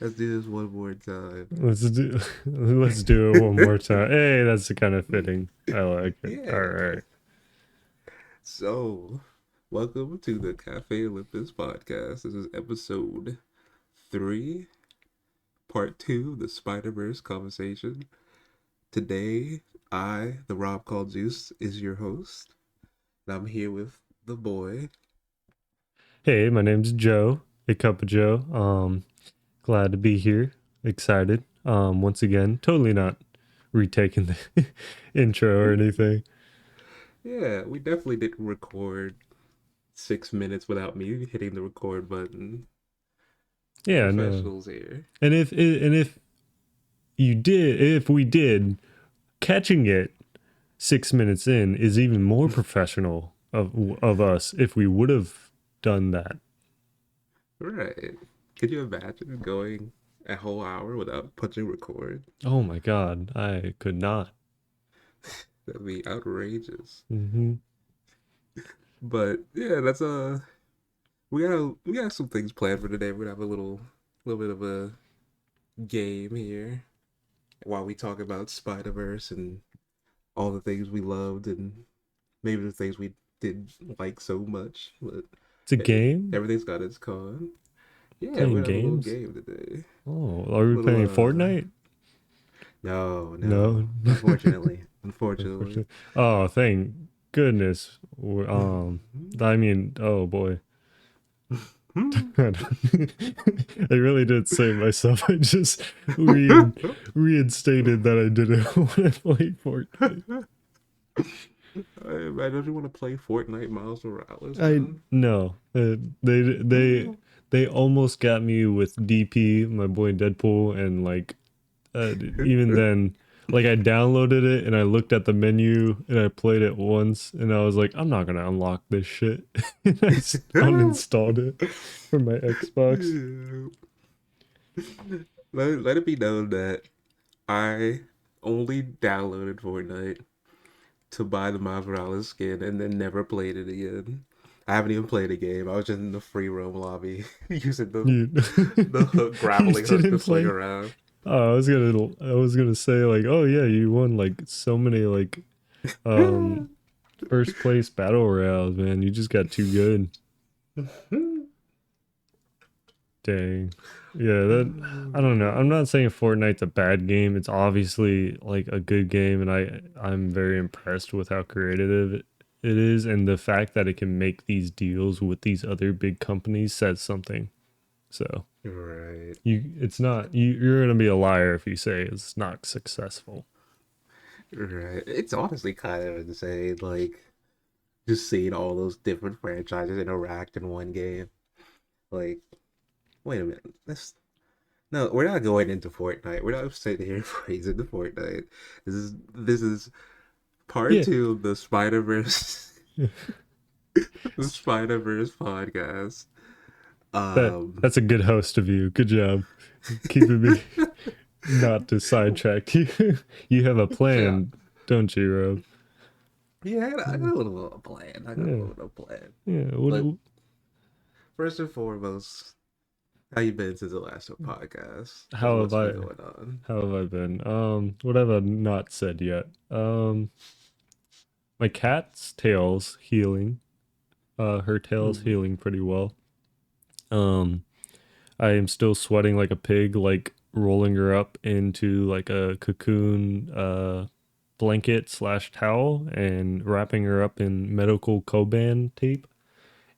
Let's do this one more time. Let's do it one more time. Hey, that's kind of fitting. I like it. All Yeah. right. So, welcome to the Cafe Olympus podcast. This is episode 3, part 2, the Spider-Verse conversation. Today, the Rob called Zeus, is your host. And I'm here with the boy. Hey, my name's Joe, a cup of Joe. Glad to be here. Excited. Once again, totally not retaking the intro or anything. Yeah, we definitely didn't record 6 minutes without me hitting the record button. Yeah, no. Professionals here. If we did, catching it 6 minutes in is even more professional of us if we would have done that. Right. Could you imagine going a whole hour without punching record? Oh my God, I could not. That'd be outrageous. Hmm. But yeah, that's we got some things planned for today. We're gonna have a little bit of a game here while we talk about Spider Verse and all the things we loved and maybe the things we didn't like so much. But It's a hey, game. everything's got its con. Yeah, we're Playing gonna have a little games? game today. Oh, are we Little playing Fortnite? no, No. no. Unfortunately. Unfortunately. Oh, thank goodness. I mean, oh boy. I really did save myself. I just reinstated that I didn't want to play Fortnite. I don't you want to play Fortnite Miles Morales, I man? no. They they Oh. they almost got me with DP, my boy Deadpool, and like even then, like I downloaded it and I looked at the menu and I played it once and I was like, I'm not gonna unlock this shit. And uninstalled it from my Xbox. Let it be known that I only downloaded Fortnite to buy the Miles Morales skin and then never played it again. I haven't even played a game. I was just in the free roam lobby using You the hook, you grappling hook to didn't swing play. around. Oh, I was gonna say like, oh yeah, you won like so many like um first place battle royales, man. You just got too good. Dang. Yeah, that I don't know. I'm not saying Fortnite's a bad game. It's obviously like a good game and I'm very impressed with how creative it is and the fact that it can make these deals with these other big companies says something. So, Right. you're going to be a liar if you say it's not successful. Right. It's honestly kind of insane, like just seeing all those different franchises interact in one game. Like, wait a minute. This No, we're not going into Fortnite. We're not sitting here praising the Fortnite. This is part Yeah. two of the Spider Verse the Spider Verse podcast. That's a good host of you. Good job. Keeping me not to sidetrack you. You have a Yeah, plan, don't you, Rob? yeah. I Yeah. got a little plan. I got a Yeah. little plan. Yeah. But first and foremost, how you been since the last podcast? How have What's been I going on? how have I been? What have I not said yet? My cat's tail's healing. Her tail's Hmm. healing pretty well. Um, I am still sweating like a pig, like rolling her up into like a cocoon blanket slash towel and wrapping her up in medical Coban tape.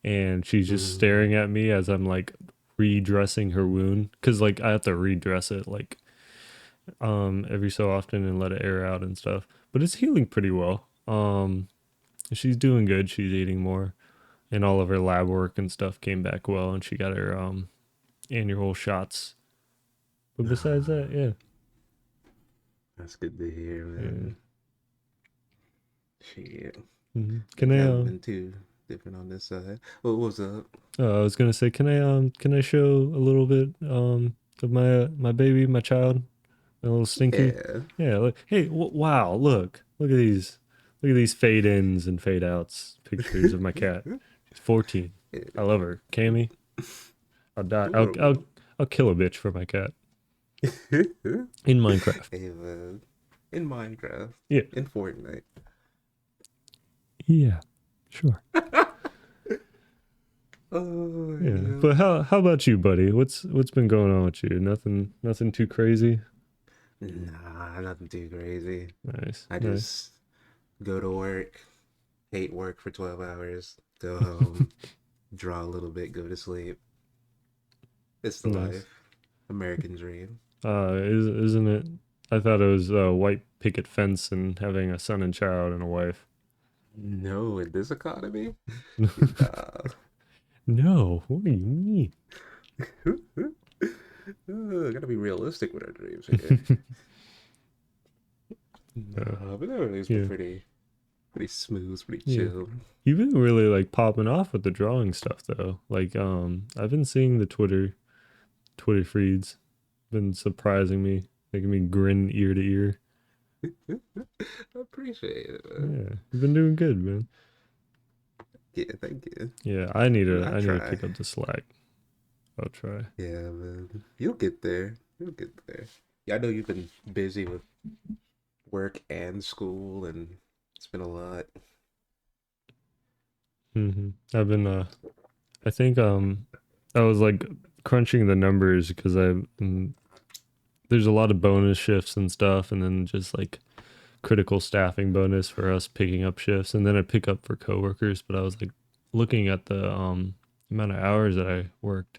And she's just Hmm. staring at me as I'm like redressing her wound because like I have to redress it like every so often and let it air out and stuff. But it's healing pretty well. She's doing good. She's eating more, and all of her lab work and stuff came back well, and she got her annual shots. But besides that, yeah, That's good to hear, yeah. man. Shit. Can It I hasn't been too different on this side. What was up? I was gonna say, can I show a little bit of my baby, my child, my little Stinky? Yeah. Yeah. Look, hey, wow, look at these fade ins and fade outs pictures of my cat. She's 14. I love her. Cammy, I'll die. Adorable. I'll kill a bitch for my cat Hey in Minecraft. man, in Minecraft, Yeah, in Fortnite. yeah, sure. Oh Yeah, yeah. but how about you, buddy? What's been going on with you? Nothing too crazy. Nah, nothing too crazy. Nice, I nice, just go to work, hate work for 12 hours, go home, draw a little bit, go to sleep. It's the nice. life. American dream. Isn't it? I thought it was a white picket fence and having a son and child and a wife. No, in this economy? Nah. No, what do you mean? Gotta be realistic with our dreams here. Uh, Nah, but everything's been yeah, pretty smooth, pretty yeah. chill. You've been really like popping off with the drawing stuff though. Like, I've been seeing the Twitter feeds, been surprising me, making me grin ear to ear. I appreciate it, man. Yeah, you've been doing good, man. Yeah, thank you. Yeah, I I need to try. pick up the slack. I'll try. Yeah, man. You'll get there. You'll get there. Yeah, I know you've been busy with work and school, and it's been a lot. I've been I think I was like crunching the numbers because there's a lot of bonus shifts and stuff, and then just like critical staffing bonus for us picking up shifts, and then I pick up for coworkers. But I was like looking at the amount of hours that I worked.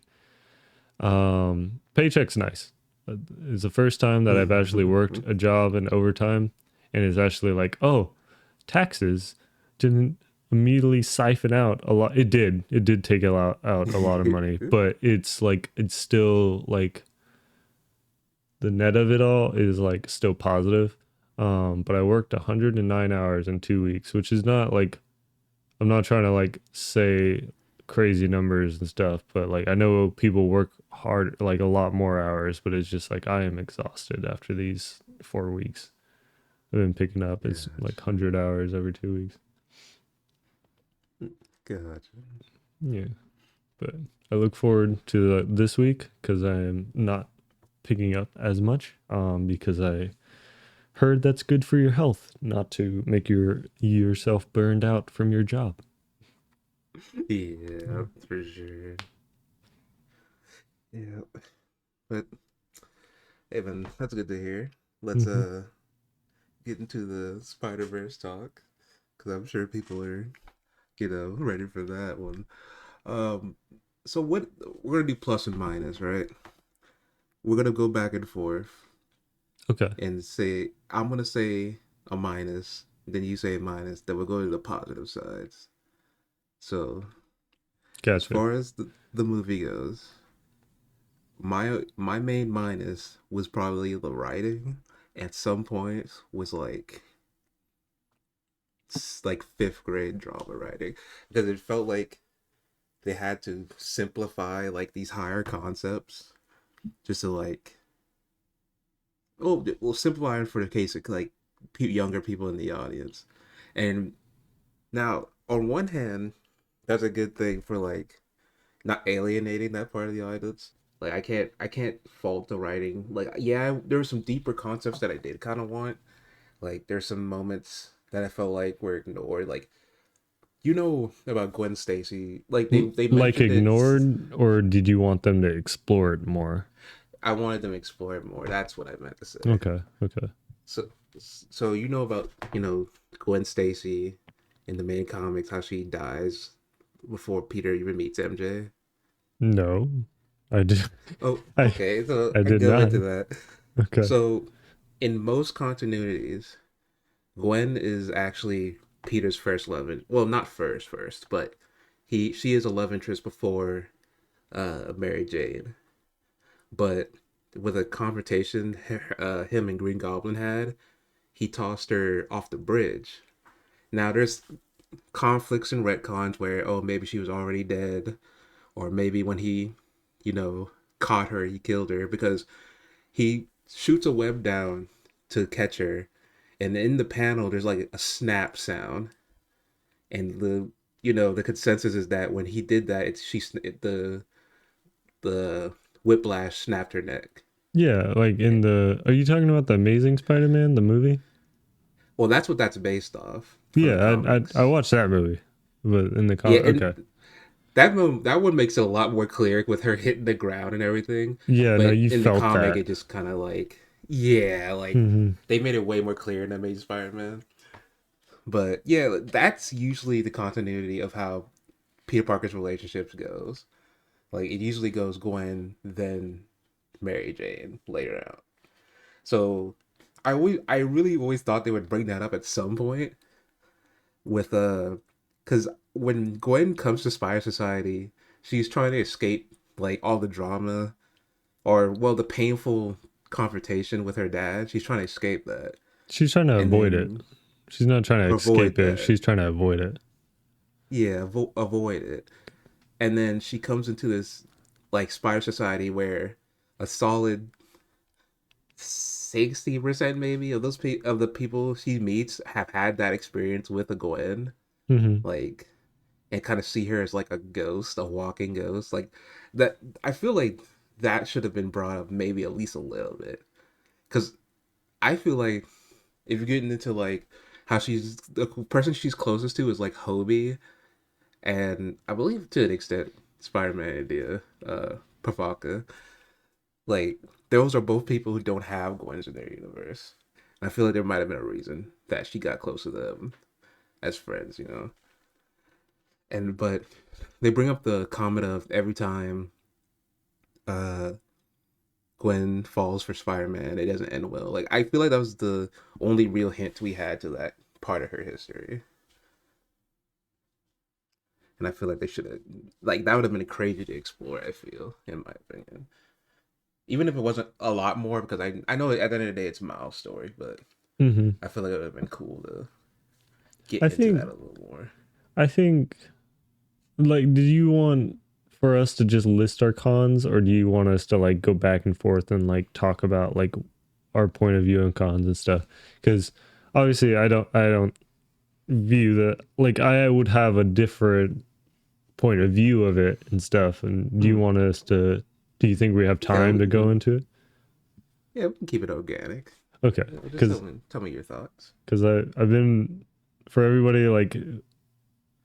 Paycheck's nice. It's the first time that I've actually worked a job in overtime, and it's actually like, oh, taxes didn't immediately siphon out a lot. It did. It did take out a lot of money, but it's like it's still like the net of it all is like still positive. But I worked 109 hours in 2 weeks, which is not like I'm not trying to like say crazy numbers and stuff, but like I know people work hard like a lot more hours, but it's just like I am exhausted after these 4 weeks. I've been picking up it's like Gotcha. 100 hours every 2 weeks. Gotcha. Yeah, but I look forward to this week because I am not picking up as much because I heard that's good for your health not to make yourself burned out from your job. Yeah, Yeah. for sure. Yeah, but hey, man, that's good to hear. Let's Hmm. get into the Spider Verse talk because I'm sure people are ready for that one. Um, so what we're gonna do plus and minus, right? We're gonna go back and forth Okay, and say I'm gonna say a minus, then you say a minus, then we'll go to the positive sides. So as gotcha. far as the movie goes, my main minus was probably the writing. At some points was like fifth grade drama writing because it felt like they had to simplify like these higher concepts just to like oh well simplify it for the case of like younger people in the audience. And now on one hand, that's a good thing for like not alienating that part of the audience. Like I can't fault the writing. Like yeah, there were some deeper concepts that I did kind of want. Like there's some moments that I felt like were ignored. Like about Gwen Stacy. Like they Like mentioned it. ignored, or did you want them to explore it more? I wanted them to explore it more. That's what I meant to say. Okay, okay. So so about Gwen Stacy in the main comics how she dies before Peter even meets MJ. No, I did. Oh, I okay. So I I did go not. into that. Okay. So in most continuities, Gwen is actually Peter's first love. Well, not first, but she is a love interest before Mary Jane. But with a confrontation him and Green Goblin had, he tossed her off the bridge. Now there's conflicts and retcons where oh maybe she was already dead, or maybe when he, you know, caught her he killed her because he shoots a web down to catch her, and in the panel there's like a snap sound, and the consensus is that when he did that, it's the Whiplash snapped her neck. Yeah, like in the. Are you talking about the Amazing Spider-Man, the movie? Well, that's what that's based off from the Yeah, I comics. watched that movie, but in the Yeah, comic, and okay. that one makes it a lot more clear with her hitting the ground and everything. Yeah, no, But you in the felt comic, that. it just kind of like, yeah, like Hmm. they made it way more clear in Amazing Spider-Man. But yeah, that's usually the continuity of how Peter Parker's relationships goes. Like it usually goes Gwen, then Mary Jane later out. So I really always thought they would bring that up at some point with because when Gwen comes to Spire Society, she's trying to escape like all the drama or well the painful confrontation with her dad. She's trying to escape that She's trying to and avoid it. then She's not trying to avoid escape it. that. She's trying to avoid it. Yeah, avoid it. And then she comes into this like Spire Society where a solid 60% maybe of of the people she meets have had that experience with a Gwen, Hmm. like, and kind of see her as like a ghost, a walking ghost, like that. I feel like that should have been brought up maybe at least a little bit, because I feel like if you're getting into like how she's the person she's closest to is like Hobie, and I believe to an extent Spider-Man India, Pavaka, like those are both people who don't have Gwens in their universe. And I feel like there might have been a reason that she got close to them as friends, you know. And but they bring up the comment of every time uh Gwen falls for Spider-Man, it doesn't end well. Like I feel like that was the only real hint we had to that part of her history. And I feel like they should have like that would have been crazy to explore, I feel, in my opinion. Even if it wasn't a lot more, because I know at the end of the day it's Miles' story, but Hmm. I feel like it would have been cool to get I into think that a little more. I think like, did you want for us to just list our cons, or do you want us to like go back and forth and like talk about like our point of view and cons and stuff? Because obviously I don't view that, like I would have a different point of view of it and stuff. And do you Hmm. want us to? Do you think we have Yeah, time to go into it? we can keep it organic. Okay, Just because tell me your thoughts. I've been, for everybody like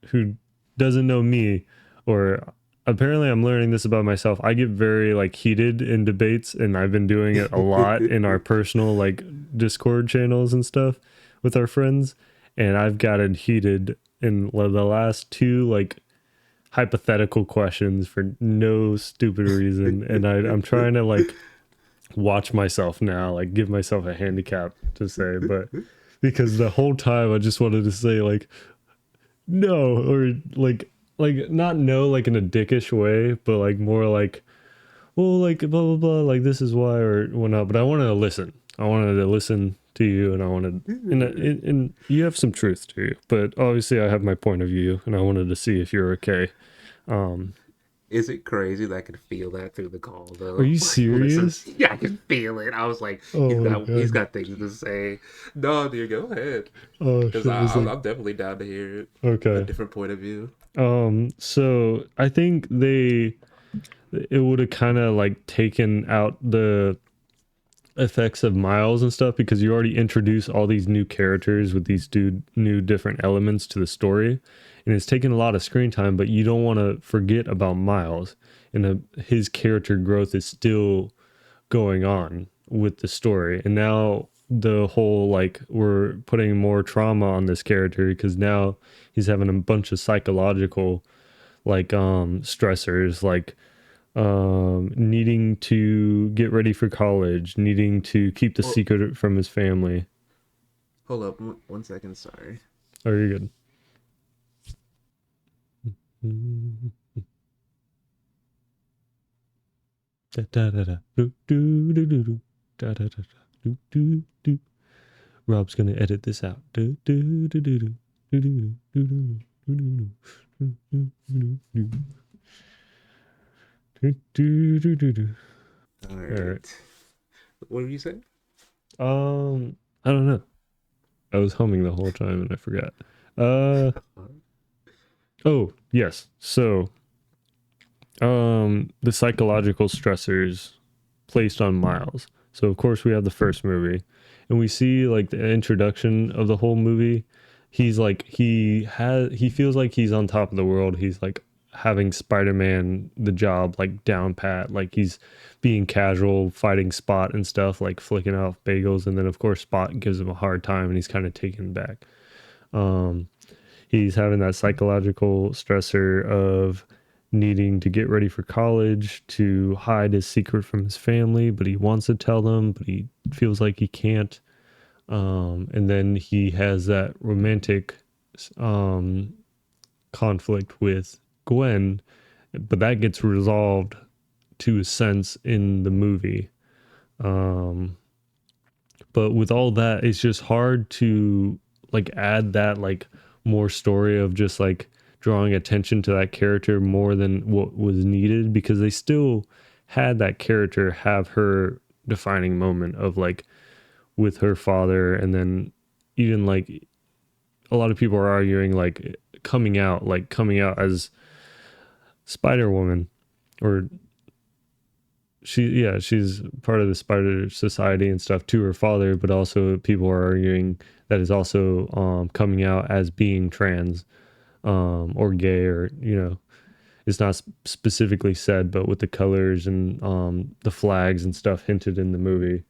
who doesn't know me, or apparently I'm learning this about myself. I get very like heated in debates, and I've been doing it a lot in our personal like Discord channels and stuff with our friends. And I've gotten heated in the last two like hypothetical questions for no stupid reason. And I'm trying to like watch myself now, like give myself a handicap to say, but because the whole time I just wanted to say like no, or like not no like in a dickish way, but like more like, well, like blah blah blah, like this is why or whatnot. But I wanted to listen. I wanted to listen to you, and I wanted, and you have some truth to you, but obviously I have my point of view, and I wanted to see if you're okay. Um, Is it crazy that I could feel that through the call are though? you Like, listen, serious? yeah, I can feel it. I was like, Oh my he's god. got things to say. No, dude, go ahead, Oh because shit. It's like, I'm definitely down to hear it, a okay. different point of view. So I think it would have kind of like taken out the effects of Miles and stuff, because you already introduce all these new characters with these new different elements to the story, and it's taken a lot of screen time. But you don't want to forget about Miles, and his character growth is still going on with the story. And now the whole like we're putting more trauma on this character because now he's having a bunch of psychological like stressors, like needing to get ready for college, needing to keep the Well, secret from his family. hold up, one second. Sorry. Oh, you're good. Da, da, da, da. Do, do, do, do, do. Da, da, da, da. Do, do, do. Rob's gonna edit this out. Do, do, do, do, do. Do, do, do, do, do, do, do, do, do, do, do. Do, do, do, do, do. All All right. right. What did you say? I don't know. I was humming the whole time and I forgot. Uh, oh yes. So The psychological stressors placed on Miles. So of course we have the first movie, and we see like the introduction of the whole movie. He's like he feels like he's on top of the world. He's like having Spider-Man the job like down pat. Like he's being casual, fighting Spot and stuff, like flicking off bagels, and then of course Spot gives him a hard time, and he's kind of taken back. Um, he's having that psychological stressor of needing to get ready for college, to hide his secret from his family, but he wants to tell them, but he feels like he can't. And then he has that romantic um, conflict with Gwen, but that gets resolved to a sense in the movie. Um, but with all that, it's just hard to like add that like more story of just like drawing attention to that character more than what was needed, because they still had that character have her defining moment of like with her father. And then even like a lot of people are arguing like coming out as Spider Woman, or she's part of the Spider Society and stuff to her father, but also people are arguing that is also coming out as being trans, or gay, or it's not specifically said, but with the colors and the flags and stuff hinted in the movie.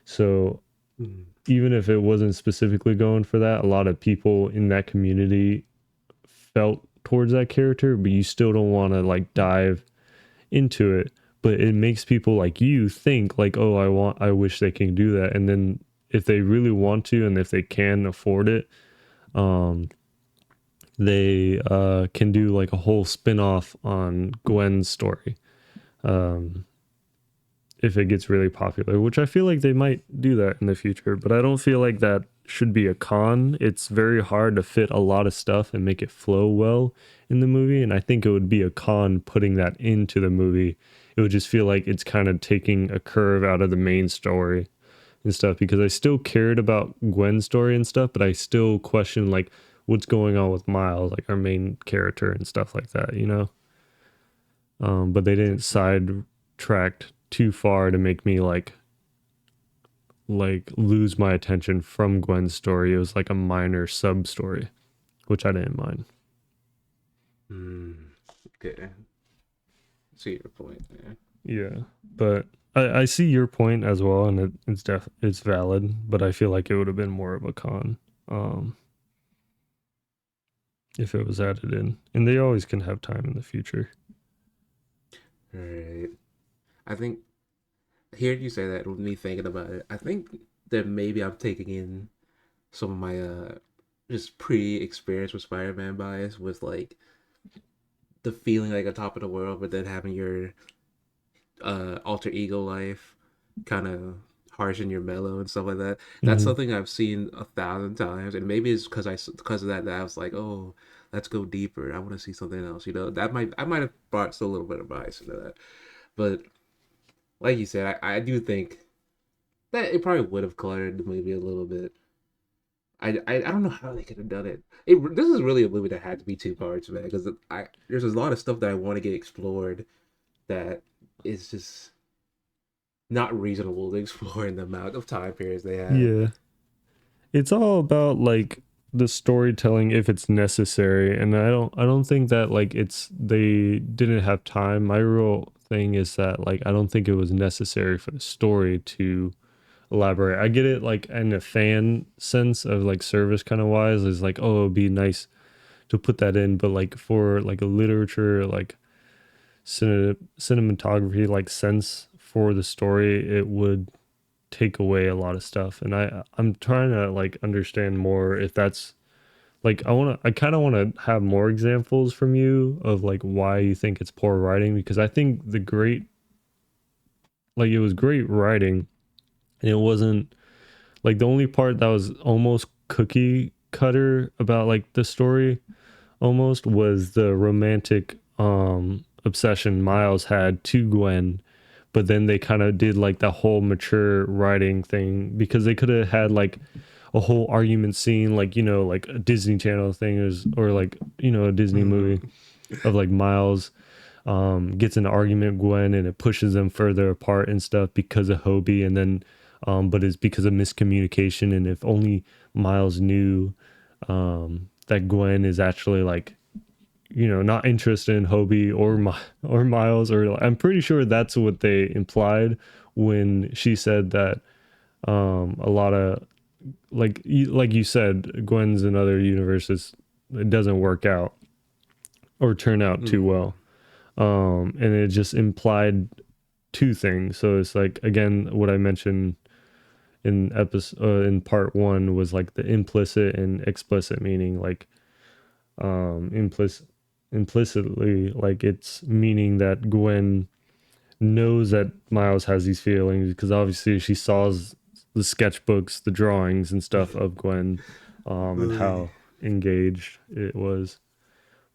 So Mm. even if it wasn't specifically going for that, a lot of people in that community felt towards that character, but you still don't want to like dive into it. But it makes people like you think like, oh, I wish they can do that. And then if they really want to, and if they can afford it, um they can do like a whole spin-off on Gwen's story, um if it gets really popular, which I feel like they might do that in the future. But I don't feel like that should be a con. It's very hard to fit a lot of stuff and make it flow well in the movie, and I think it would be a con putting that into the movie. It would just feel like it's kind of taking a curve out of the main story and stuff, because I still cared about Gwen's story and stuff, but I still question like what's going on with Miles, like our main character and stuff like that. But they didn't sidetrack too far to make me like lose my attention from Gwen's story. It was like a minor sub story, which I didn't mind. Mm. Okay, see your point there. Yeah, but I see your point as well, and it's valid. But I feel like it would have been more of a con, um, if it was added in, and they always can have time in the future. Right. I think hearing you say that with me thinking about it, I think that maybe I'm taking in some of my just pre-experience with Spider-Man bias, with like the feeling like on top of the world, but then having your alter ego life kind of harsh and your mellow and stuff like that. That's Mm-hmm. something I've seen 1,000 times, and maybe it's because of that I was like, oh, let's go deeper. I want to see something else. That I might have brought a little bit of bias into that, but like you said, I do think that it probably would have cluttered the movie a little bit. I don't know how they could have done it. This is really a movie that had to be two parts, man, because I there's a lot of stuff that I want to get explored that is just not reasonable to explore in the amount of time periods they have. Yeah, it's all about like the storytelling if it's necessary, and I don't think that like it's they didn't have time. My real thing is that like I don't think it was necessary for the story to elaborate. I get it like in a fan sense of like service kind of wise, is like, oh, it'd be nice to put that in, but like for like a literature like cinematography like sense for the story, it would take away a lot of stuff. And I'm trying to like understand more if that's like I kind of want to have more examples from you of like why you think it's poor writing, because I think the great like it was great writing, and it wasn't like the only part that was almost cookie cutter about like the story almost was the romantic obsession Miles had to Gwen. But then they kind of did like the whole mature writing thing, because they could have had like a whole argument scene, like like a Disney Channel thing is, or like a Disney movie Mm-hmm. of like Miles gets in an argument with Gwen, and it pushes them further apart and stuff because of Hobie, and then but it's because of miscommunication. And if only Miles knew that Gwen is actually like, not interested in Hobie or Miles, or I'm pretty sure that's what they implied when she said that a lot of like you said, Gwen's in other universes, it doesn't work out or turn out too Mm. well. And it just implied two things. So it's like, again, what I mentioned in part one was like the implicit and explicit meaning. Like implicitly, like it's meaning that Gwen knows that Miles has these feelings because obviously she saw the sketchbooks, the drawings and stuff of Gwen, and Oy. how engaged it was.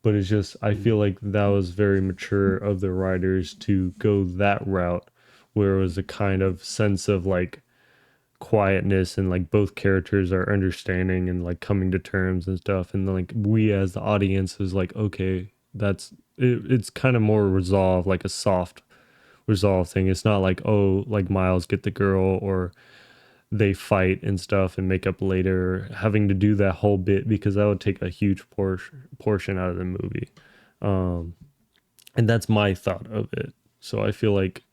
But it's just, I feel Mm. like that was very mature of the writers to go that route, where it was a kind of sense of like quietness, and like both characters are understanding and like coming to terms and stuff, and like we as the audience is like, okay, it's kind of more resolved, like a soft resolve thing. It's not like, oh, like Miles get the girl, or they fight and stuff and make up later, having to do that whole bit, because that would take a huge portion out of the movie. um and that's my thought of it. So I feel like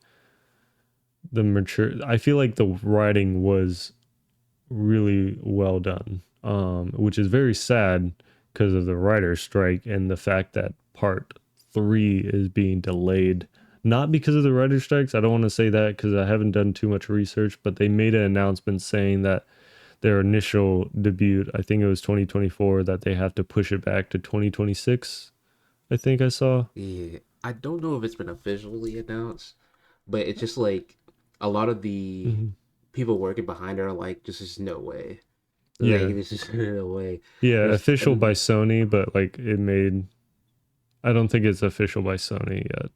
the writing was really well done, which is very sad because of the writer's strike and the fact that part three is being delayed. Not because of the writer's strikes. I don't want to say that because I haven't done too much research, but they made an announcement saying that their initial debut, I think it was 2024, that they have to push it back to 2026. I think I saw. Yeah, I don't know if it's been officially announced, but it's just like a lot of the Hmm. people working behind it are like, just no way. Like, Yeah. this is no way. Yeah. There's Official by and Sony, but like it made. I don't think it's official by Sony yet.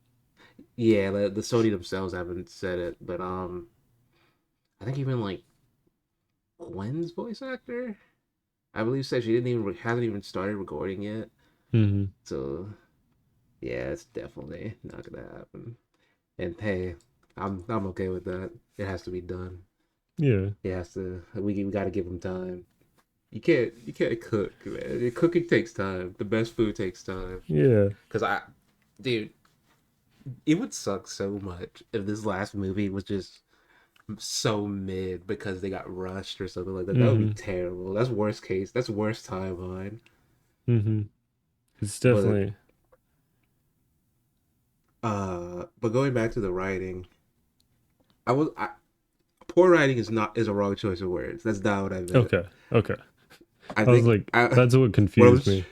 yeah, the Sony themselves haven't said it, but I think even like Gwen's voice actor, I believe said she didn't even hasn't even started recording yet. Hmm. So yeah, it's definitely not gonna happen. And hey, I'm okay with that. It has to be done. Yeah. It has to. We got to give them time. You can't cook, man. Cooking takes time. The best food takes time. Yeah. Cause dude, it would suck so much if this last movie was just so mid because they got rushed or something like that. That would be Hmm. terrible. That's worst case. That's worst timeline. Hmm. It's But definitely but going back to the writing, I was I, poor writing is a wrong choice of words. That's not what I meant. okay. Okay. I I was think like, I that's what what confused me.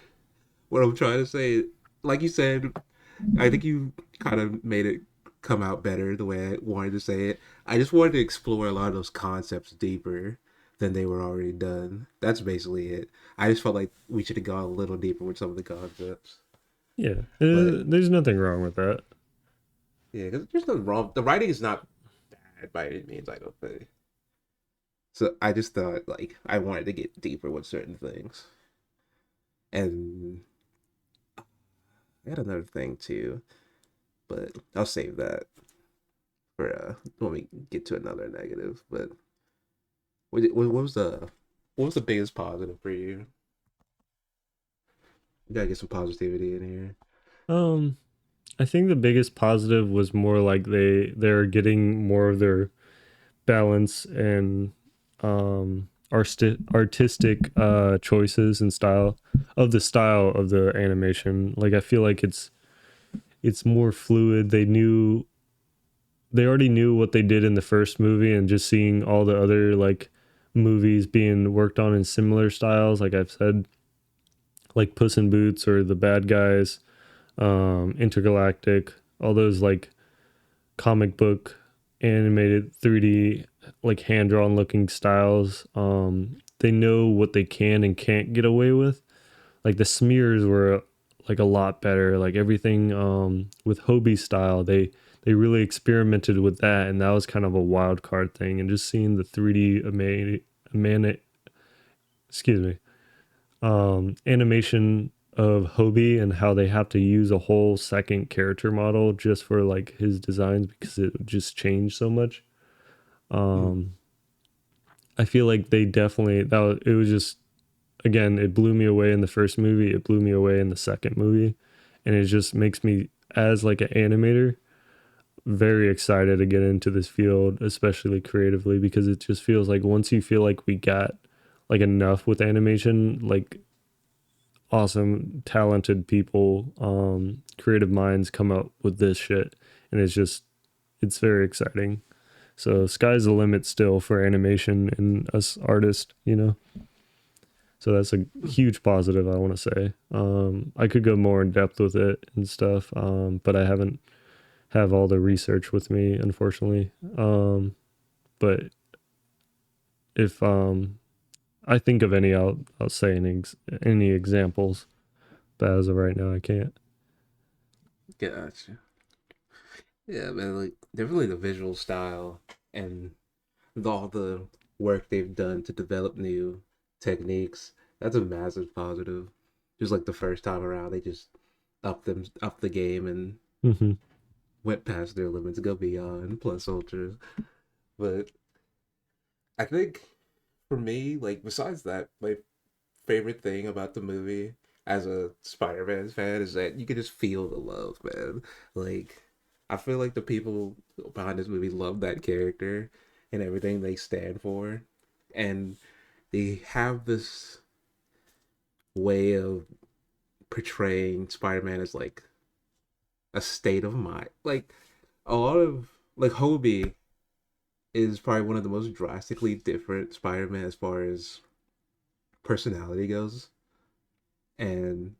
what I'm trying to say, like you said, I think you kind of made it come out better the way I wanted to say it. I just wanted to explore a lot of those concepts deeper than they were already done. That's basically it. I just felt like we should have gone a little deeper with some of the concepts. Yeah. But There's nothing wrong with that. yeah, because there's nothing wrong. The writing is not bad by any means, I don't think. So I just thought like I wanted to get deeper with certain things. And I had another thing too, but I'll save that for when we get to another negative. But what was the biggest positive for you? You gotta get some positivity in here. Um, I think the biggest positive was more like they're getting more of their balance and artistic choices and style of the animation. Like I feel like it's more fluid. They already knew what they did in the first movie, and just seeing all the other like movies being worked on in similar styles, like I've said, like Puss in Boots or The Bad Guys, Intergalactic, all those like comic book animated 3D like hand drawn looking styles. They know what they can and can't get away with. Like the smears were like a lot better. Like everything with Hobie style, they really experimented with that, and that was kind of a wild card thing. And just seeing the 3D excuse me, animation of Hobie and how they have to use a whole second character model just for like his designs because it just changed so much. Mm. Um, I feel like they definitely it was just again it blew me away in the first movie. It blew me away in the second movie, and it just makes me as like an animator very excited to get into this field, especially creatively, because it just feels like once you feel like we got like enough with animation, like awesome, talented people, creative minds come up with this shit, and it's very exciting. So sky's the limit still for animation and us artists, you know. So that's a huge positive I want to say. I could go more in depth with it and stuff, but I haven't have all the research with me, unfortunately. But if I think of any, I'll say any examples. But as of right now, I can't. Gotcha. Yeah, man, like definitely the visual style and all the work they've done to develop new techniques. That's a massive positive. Just like the first time around, they just up the game and Hmm. went past their limits, go beyond plus ultra. But I think for me, like besides that, my favorite thing about the movie as a Spider-Man fan is that you can just feel the love, man. Like I feel like the people behind this movie love that character and everything they stand for. And they have this way of portraying Spider-Man as like a state of mind. Like a lot of like Hobie is probably one of the most drastically different Spider-Man as far as personality goes. And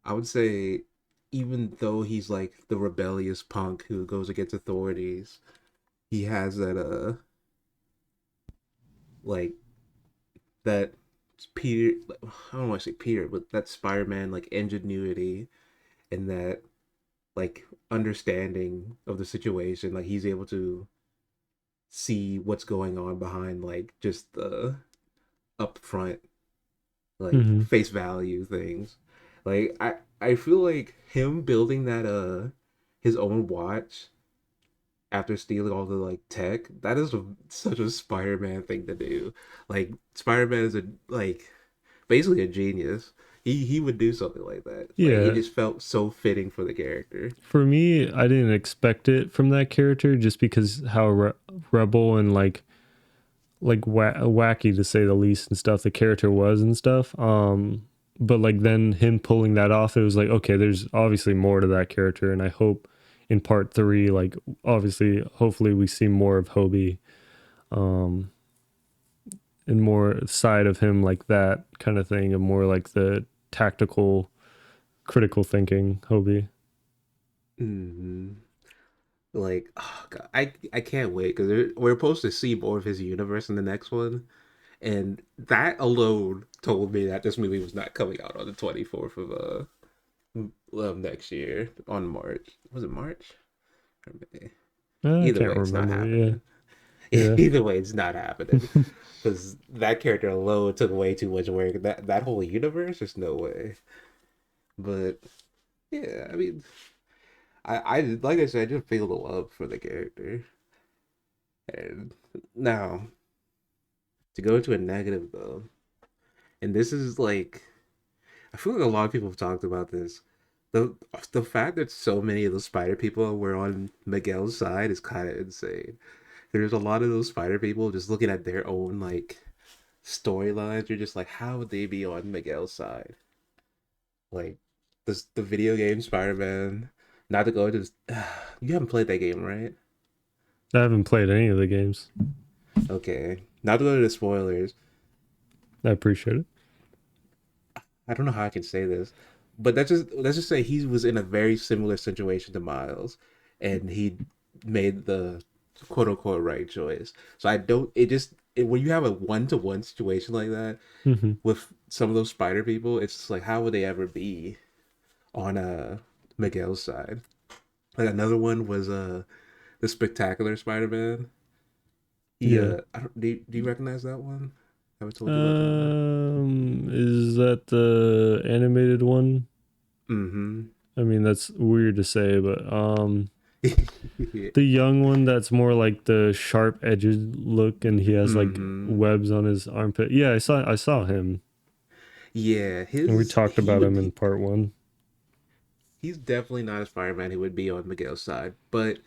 I would say even though he's like the rebellious punk who goes against authorities, he has that like that Peter I don't want to say Peter, but that Spider-Man like ingenuity and that like understanding of the situation. Like he's able to see what's going on behind like just the upfront like Hmm. face value things. Like I feel like him building that his own watch after stealing all the like tech, that is such a Spider-Man thing to do. Like Spider-Man is a like basically a genius. He would do something like that. Like it Yeah, just felt so fitting for the character. for me, I didn't expect it from that character just because how rebel and like wacky to say the least and stuff the character was and stuff. But like then him pulling that off, it was like okay, there's obviously more to that character, and I hope in part three, like obviously, hopefully we see more of Hobie, um, and more side of him like that kind of thing, and more like the tactical, critical thinking Hobie. Mm-hmm. Like, oh God, I can't wait because we're supposed to see more of his universe in the next one, and that alone told me that this movie was not coming out on the 24th of next year on March. Was it March? Or May? I Either can't way, it's not remember. Yeah, happening. yeah. Either way, it's not happening because that character alone took way too much work. That whole universe, there's no way. But yeah, I mean, I like I said, I just feel the love for the character. And now to go to a negative though, and this is like I feel like a lot of people have talked about this. The the fact that so many of the spider people were on Miguel's side is kind of insane. There's a lot of those spider people just looking at their own like storylines. You're just like, how would they be on Miguel's side? Like this the video game Spider-Man. Not to go into you haven't played that game, right? I haven't played any of the games. Okay. Not to go into the spoilers. I appreciate it. I don't know how I can say this, but let's just say he was in a very similar situation to Miles, and he made the quote unquote right choice. So I don't. When you have a one-to-one situation like that Hmm. with some of those spider people, it's just like how would they ever be on Miguel's side? Like another one was the Spectacular Spider-Man. He Yeah. I don't do you recognize that one? Have I told you about that one? is that the animated one? Mm-hmm. I mean, that's weird to say, but Yeah. the young one that's more like the sharp edged look, and he has like Mm-hmm. webs on his armpit. Yeah, I saw him, Yeah, and we his talked he about would him in he, part one. he's definitely not a Spider-Man who would be on Miguel's side, but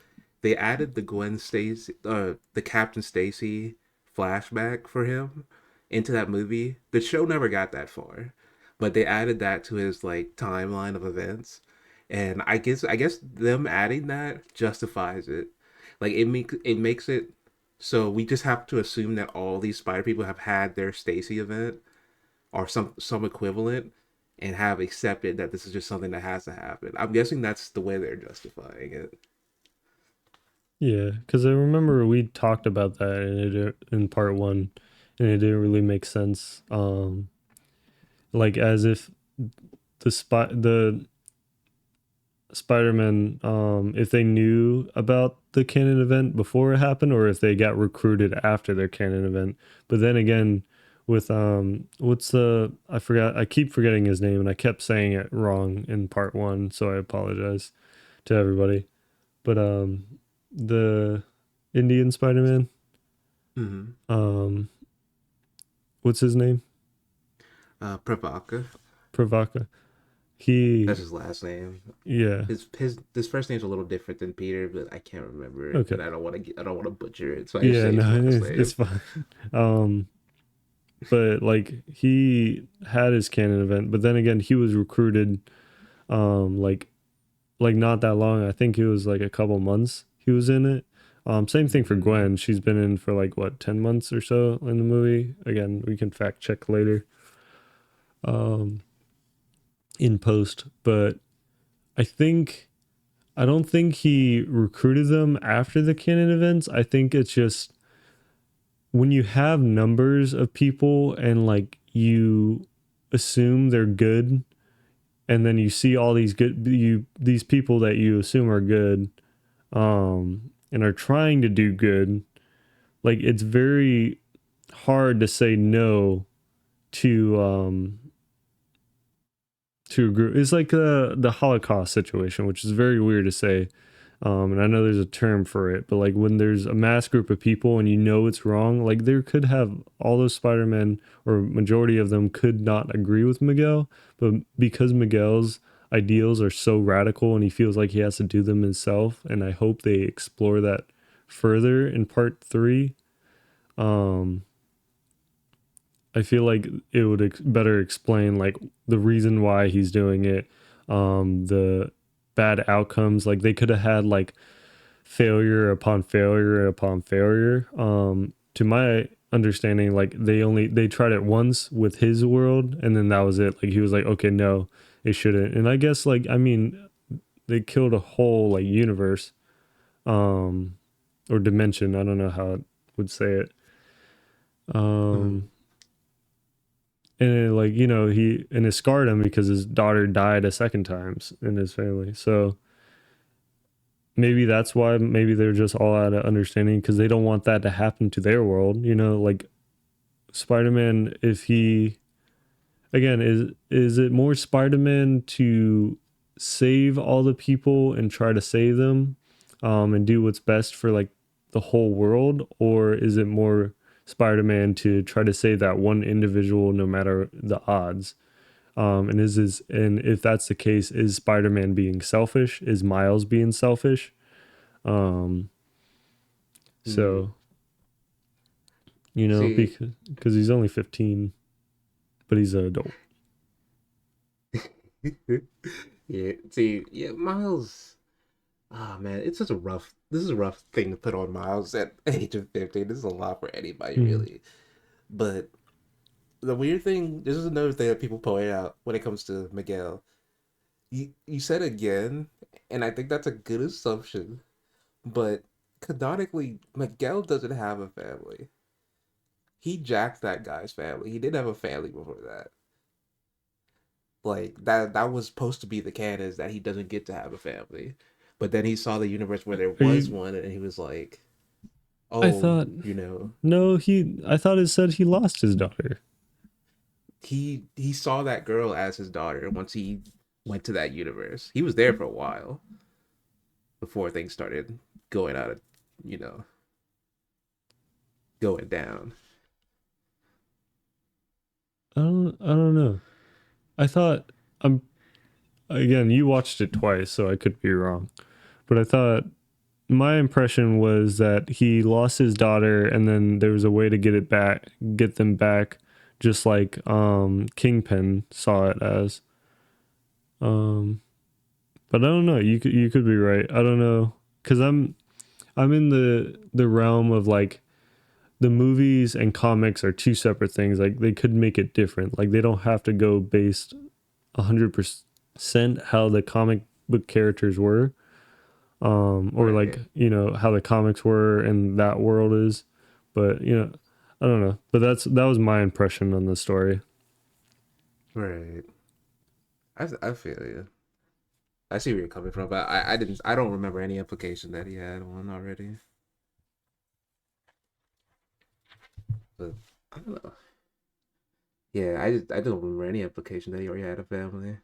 they added the Gwen Stacy, the Captain Stacy flashback for him into that movie. The show never got that far, but they added that to his like timeline of events, and I guess them adding that justifies it. Like it makes it so we just have to assume that all these Spider people have had their Stacy event or some equivalent and have accepted that this is just something that has to happen. I'm guessing that's the way they're justifying it. Yeah, because I remember we talked about that in part one, and it didn't really make sense. Like as if the Spider-Man, if they knew about the canon event before it happened, or if they got recruited after their canon event. But then again, with what's the I forgot I keep forgetting his name, and I kept saying it wrong in part one, so I apologize to everybody. But the Indian Spider-Man, Mm-hmm. um, what's his name? Pravaka, Pravaka. that's He, his last name. yeah, His first name's a little different than Peter, but I can't remember it, okay, and I don't want to butcher it, so I just yeah, say his no, last it's name. fine. Um, but like he had his canon event, but then again he was recruited like not that long. I think it was like a couple months he was in it. Same thing for Mm-hmm. Gwen. She's been in for like what, 10 months or so in the movie. Again, we can fact check later um in post, but I think I don't think he recruited them after the canon events. I think it's just when you have numbers of people and like you assume they're good, and then you see all these people that you assume are good and are trying to do good, like it's very hard to say no to to a group. It's like the Holocaust situation, which is very weird to say. And I know there's a term for it, but like when there's a mass group of people and you know it's wrong, like there could have all those Spider-Men, or majority of them could not agree with Miguel, but because Miguel's ideals are so radical and he feels like he has to do them himself, and I hope they explore that further in part three. Um, I feel like it would better explain like the reason why he's doing it, the bad outcomes. Like they could have had like failure upon failure upon failure. To my understanding, like they tried it once with his world, and then that was it. Like he was like, okay, no, it shouldn't. And I guess like I mean, they killed a whole like universe, um, or dimension. I don't know how I would say it. Mm-hmm. Um, and it, like he and it scarred him because his daughter died a second times in his family. So maybe that's why maybe they're just all out of understanding because they don't want that to happen to their world. Like Spider-Man, if he again is it more Spider-Man to save all the people and try to save them, and do what's best for like the whole world, or is it more Spider-Man to try to save that one individual no matter the odds? And if that's the case, is Spider-Man being selfish? Is Miles being selfish? Um, Mm. so See, because he's only 15, but he's an adult. yeah, yeah, Miles. Ah, man, it's such a rough. This is a rough thing to put on Miles at age of 15. This is a lot for anybody, Mhm. really. But the weird thing, this is another thing that people point out when it comes to Miguel. You said again, and I think that's a good assumption. But canonically, Miguel doesn't have a family. He jacked that guy's family. He didn't have a family before that. Like that was supposed to be the canon is that he doesn't get to have a family. But then he saw the universe where there Are was you? one, and he was like, I "Oh, thought you know, no. I thought it said he lost his daughter. he saw that girl as his daughter once he went to that universe. He was there for a while before things started going out of, you know, going down. I don't know. I thought I'm again, you watched it twice, so I could be wrong. But I thought my impression was that he lost his daughter and then there was a way to get them back, just like Kingpin saw it as. Um but I don't know. You could be right. I don't know cuz I'm in the realm of like the movies and comics are two separate things. Like they could make it different. Like they don't have to go based 100% how the comic book characters were, or like Right. how the comics were and that world is. But I don't know. But that was my impression on the story. Right. I feel you. I see where you're coming from, but I don't remember any implication that he had one already. But I don't know. Yeah, I don't remember any implication that he already had a family. I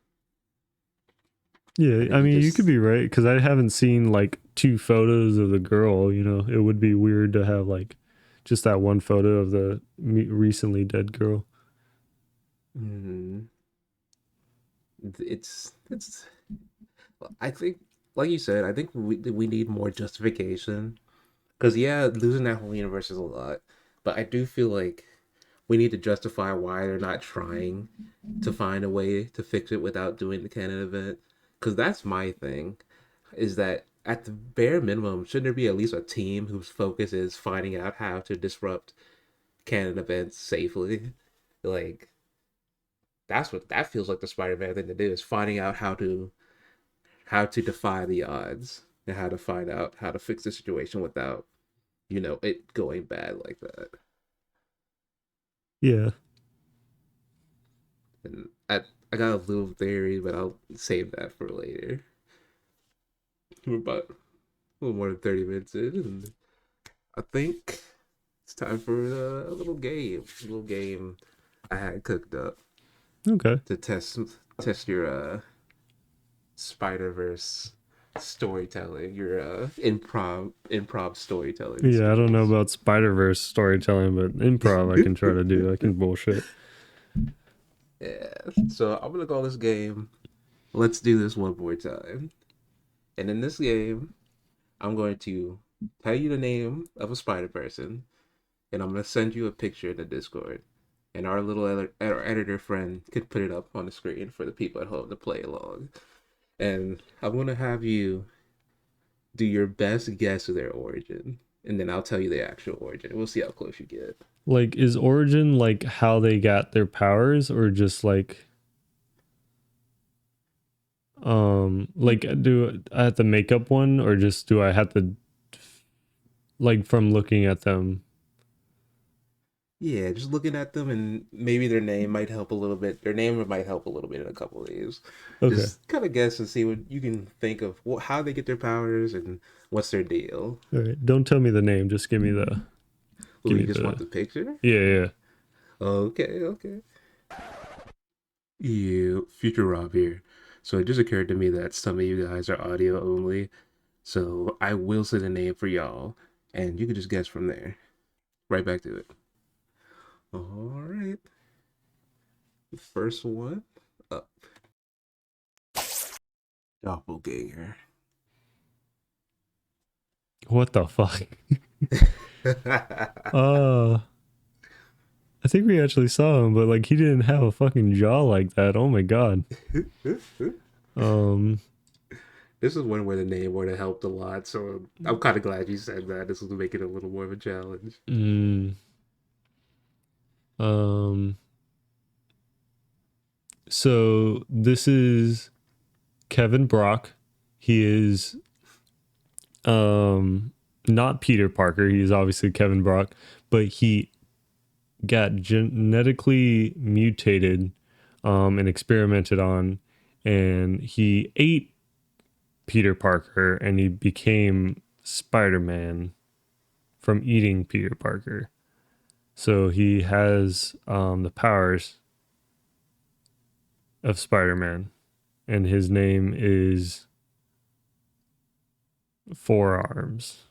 Yeah, think I he mean you could just be right because I haven't seen like two photos of the girl. It would be weird to have like just that one photo of the recently dead girl. mm, it's I think like you said, I think we need more justification because yeah, losing that whole universe is a lot, but I do feel like we need to justify why they're not trying to find a way to fix it without doing the canon event. Because that's my thing, is that at the bare minimum, shouldn't there be at least a team whose focus is finding out how to disrupt canon events safely? Like that feels like the Spider-Man thing to do is finding out how to defy the odds and how to find out how to fix the situation without it going bad like that. Yeah. And I got a little theory, but I'll save that for later. We're about a little more than 30 minutes in, and I think it's time for a little game. A little game I had cooked up Okay. to test your Spider Verse storytelling, your improv storytelling Yeah, I don't know skills. about Spider Verse storytelling, but improv I can try to do. I can bullshit. Yeah. So I'm gonna call this game. Let's do this one more time. And in this game, I'm going to tell you the name of a spider person, and I'm gonna send you a picture in the Discord. And our little our editor friend could put it up on the screen for the people at home to play along. And I'm gonna have you do your best guess of their origin, and then I'll tell you the actual origin. We'll see how close you get. Like, is origin like how they got their powers, or just like do I have to make up one, or just do I have to like from looking at them? Yeah, just looking at them and maybe their name might help a little bit. Their name might help a little bit in a couple of these. Okay. Just kind of guess and see what you can think of how they get their powers and what's their deal. All right. Don't tell me the name. Just give me the Ooh, give you me just want the the picture? yeah, yeah. Okay, okay. You, Future Rob here. So it just occurred to me that some of you guys are audio only. So I will say the name for y'all, and you can just guess from there. Right back to it. All right. The first one up. Doppelganger. What the fuck? Uh I think we actually saw him, but like he didn't have a fucking jaw like that. Oh my god. Um This is one where the name would have helped a lot, so I'm kind of glad you said that. This will make it a little more of a challenge. mm, um so this is Kevin Brock. He is um not Peter Parker. He is obviously Kevin Brock, but he got genetically mutated and experimented on, and he ate Peter Parker and he became Spider-Man from eating Peter Parker. So he has the powers. of Spider-Man, and his name is Four Arms,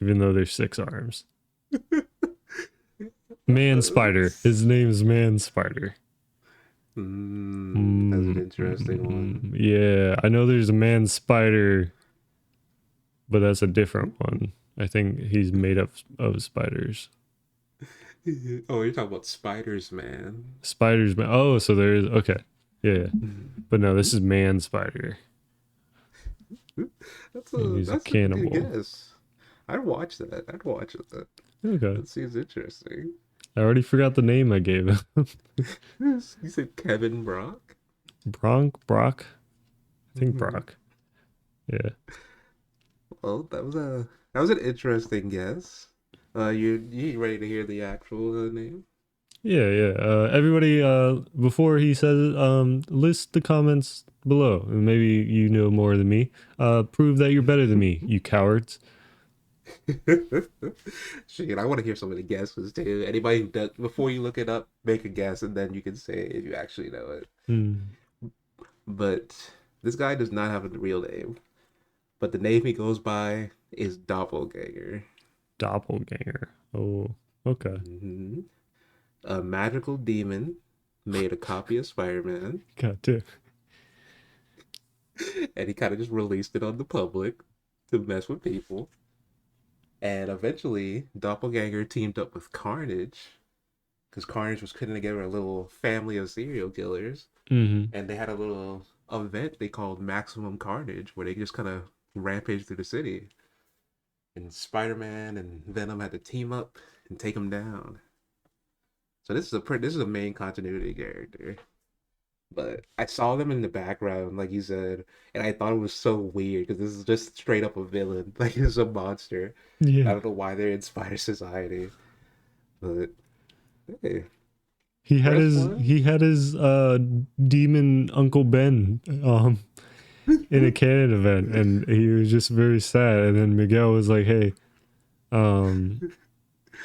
even though there's six arms. Man Spider. His name is Man Spider. That's an interesting one. Yeah, I know there's a Man Spider, but that's a different one. I think he's made up of spiders. Oh, you're talking about spiders, man. Spiders, man. Oh, so there is. Okay. Yeah. But no, this is Man Spider. And he's a That's a good cannibal. guess. I'd watch that. I'd watch that. Okay. That seems interesting. I already forgot the name I gave him. You said Kevin Brock? Brock? I think Mhm. Brock. Yeah. Well, that was an interesting guess. You ready to hear the actual name? Yeah, yeah. Everybody, before he says it, list the comments below. And maybe you know more than me. Prove that you're better than me, you cowards. Shit, I want to hear some of the guesses too. Anybody who does, before you look it up, make a guess and then you can say if you actually know it. Hmm. But this guy does not have a real name. But the name he goes by is Doppelganger. Doppelganger. Oh, okay. hmm A magical demon made a copy of Spider-Man, God damn. and he kind of just released it on the public to mess with people. And eventually, Doppelganger teamed up with Carnage because Carnage was putting together a little family of serial killers, Mm-hmm. and they had a little event they called Maximum Carnage, where they just kind of rampage through the city. And Spider-Man and Venom had to team up and take him down. So this is a main continuity character. But I saw them in the background, like you said, and I thought it was so weird because this is just straight up a villain, like it's a monster. I Yeah. don't know why they're in Spider Society, but hey, press one. He had his demon Uncle Ben in a canon event, and he was just very sad. And then Miguel was like, "Hey, um,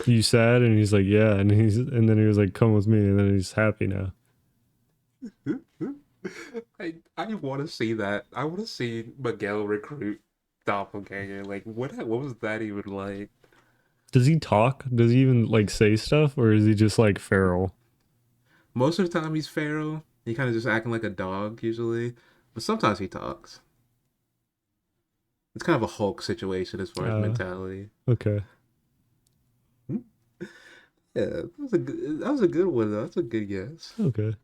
you sad?" And he's like, "Yeah." And then he was like, "Come with me." And then he's happy now. I want to see that. I want to see Miguel recruit Doppelganger. Like what was that even like? Does he talk? Does he even like say stuff, or is he just like feral? Most of the time he's feral. He kind of just acting like a dog usually, but sometimes he talks. It's kind of a Hulk situation as far as Uh, mentality. okay. Hmm? Yeah, that was a good one though. That's a good guess. Okay.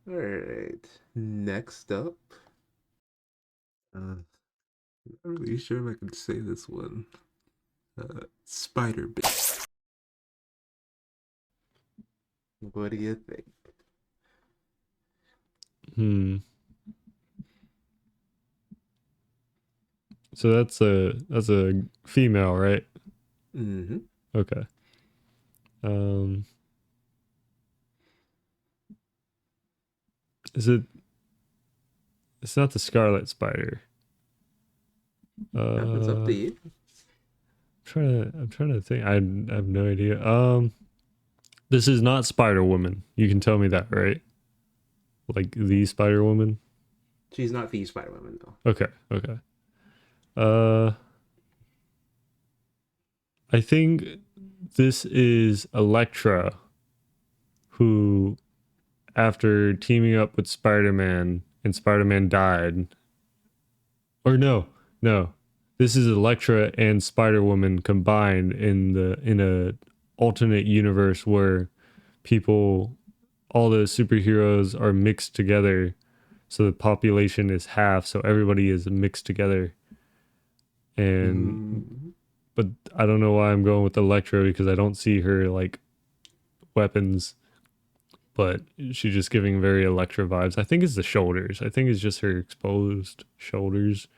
All right. Next up, I'm not really sure if I can say this one. Spider Bit. What do you think? Hmm. So that's a female, right? Mm-hmm. Okay. Um, is it? It's not the Scarlet Spider. It's up to Uh, you. I'm trying to think. I have no idea. This is not Spider Woman. You can tell me that, right? Like the Spider Woman. She's not the Spider Woman though. Okay. Okay. Uh, I think this is Elektra, who, after teaming up with Spider Man and Spider Man died, or no, this is Elektra and Spider Woman combined in a alternate universe where people, all the superheroes are mixed together, so the population is half, so everybody is mixed together. And Mm-hmm. but I don't know why I'm going with Elektra because I don't see her like weapons, but she's just giving very Elektra vibes. I think it's the shoulders. I think it's just her exposed shoulders.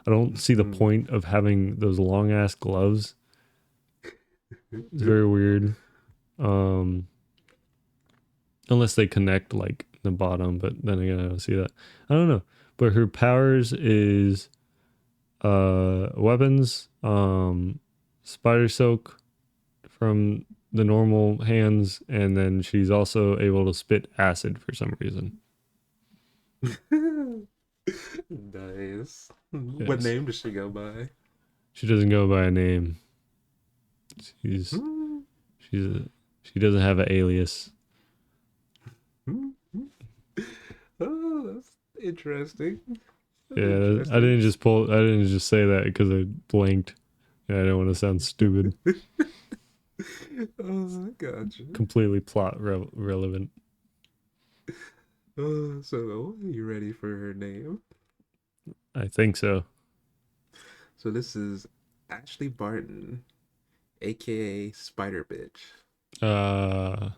I don't see the point of having those long ass gloves. It's very weird. Um, unless they connect like the bottom, but then again, I don't see that. I don't know. But her powers is weapons, spider silk from the normal hands, and then she's also able to spit acid for some reason. Nice. What Yes. name does she go by? She doesn't go by a name. She's Hmm, she's a, she doesn't have an alias. hmm, hmm. Oh, that's interesting. That's Yeah, interesting. I didn't just say that because I blinked. Yeah, I don't want to sound stupid. Oh, I gotcha. Completely relevant. So, are you ready for her name? I think so. So this is Ashley Barton, aka Spider Bitch. Uh,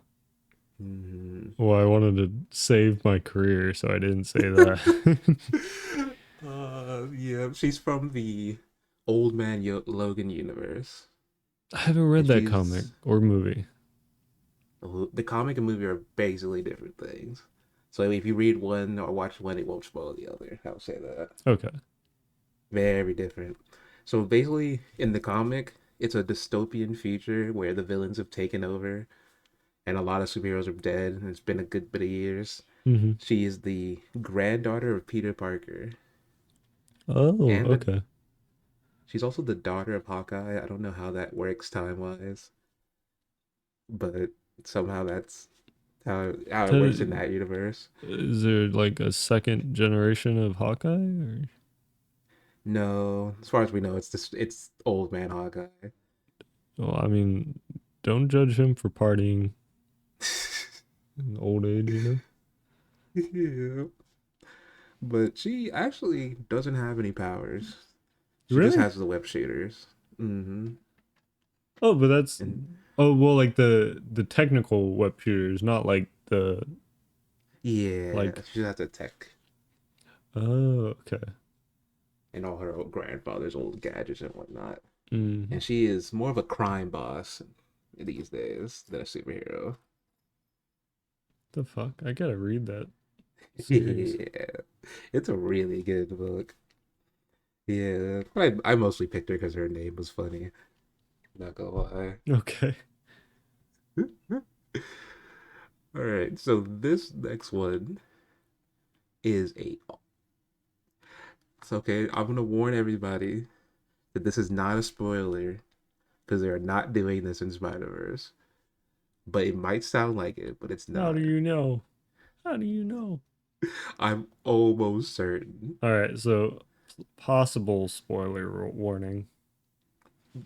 Mhm. well, I wanted to save my career, so I didn't say that. Yeah, she's from the Old Man Logan universe, I haven't read and that comic she's or movie. the comic and movie are basically different things. So if you read one or watch one, it won't spoil the other. I'll say that. Okay. Very different. So basically, in the comic, it's a dystopian future where the villains have taken over and a lot of superheroes are dead, and it's been a good bit of years. Mm-hmm. She is the granddaughter of Peter Parker, Oh, and okay. she's also the daughter of Hawkeye. I don't know how that works time wise, but somehow that's how it works in That, that universe. is there like a second generation of Hawkeye? Or? No, as far as we know, it's old man Hawkeye. Well, I mean, don't judge him for partying in old age, you know? Yeah, but she actually doesn't have any powers. She just Really? has the web shooters. Mm-hmm. Oh, but that's And oh well, like the technical web shooters, not like the yeah, like. she has the tech Oh, okay. and all her old grandfather's old gadgets and whatnot. Mm, And she is more of a crime boss these days than a superhero. the fuck? I gotta read that series. Yeah, it's a really good book. Yeah, I mostly picked her because her name was funny. Not gonna lie. Okay. All right, so this next one is a. It's okay. I'm gonna warn everybody that this is not a spoiler because they're not doing this in Spider Verse. But it might sound like it, but it's How do not. you know? How do you know? I'm almost certain. All right, so possible spoiler warning.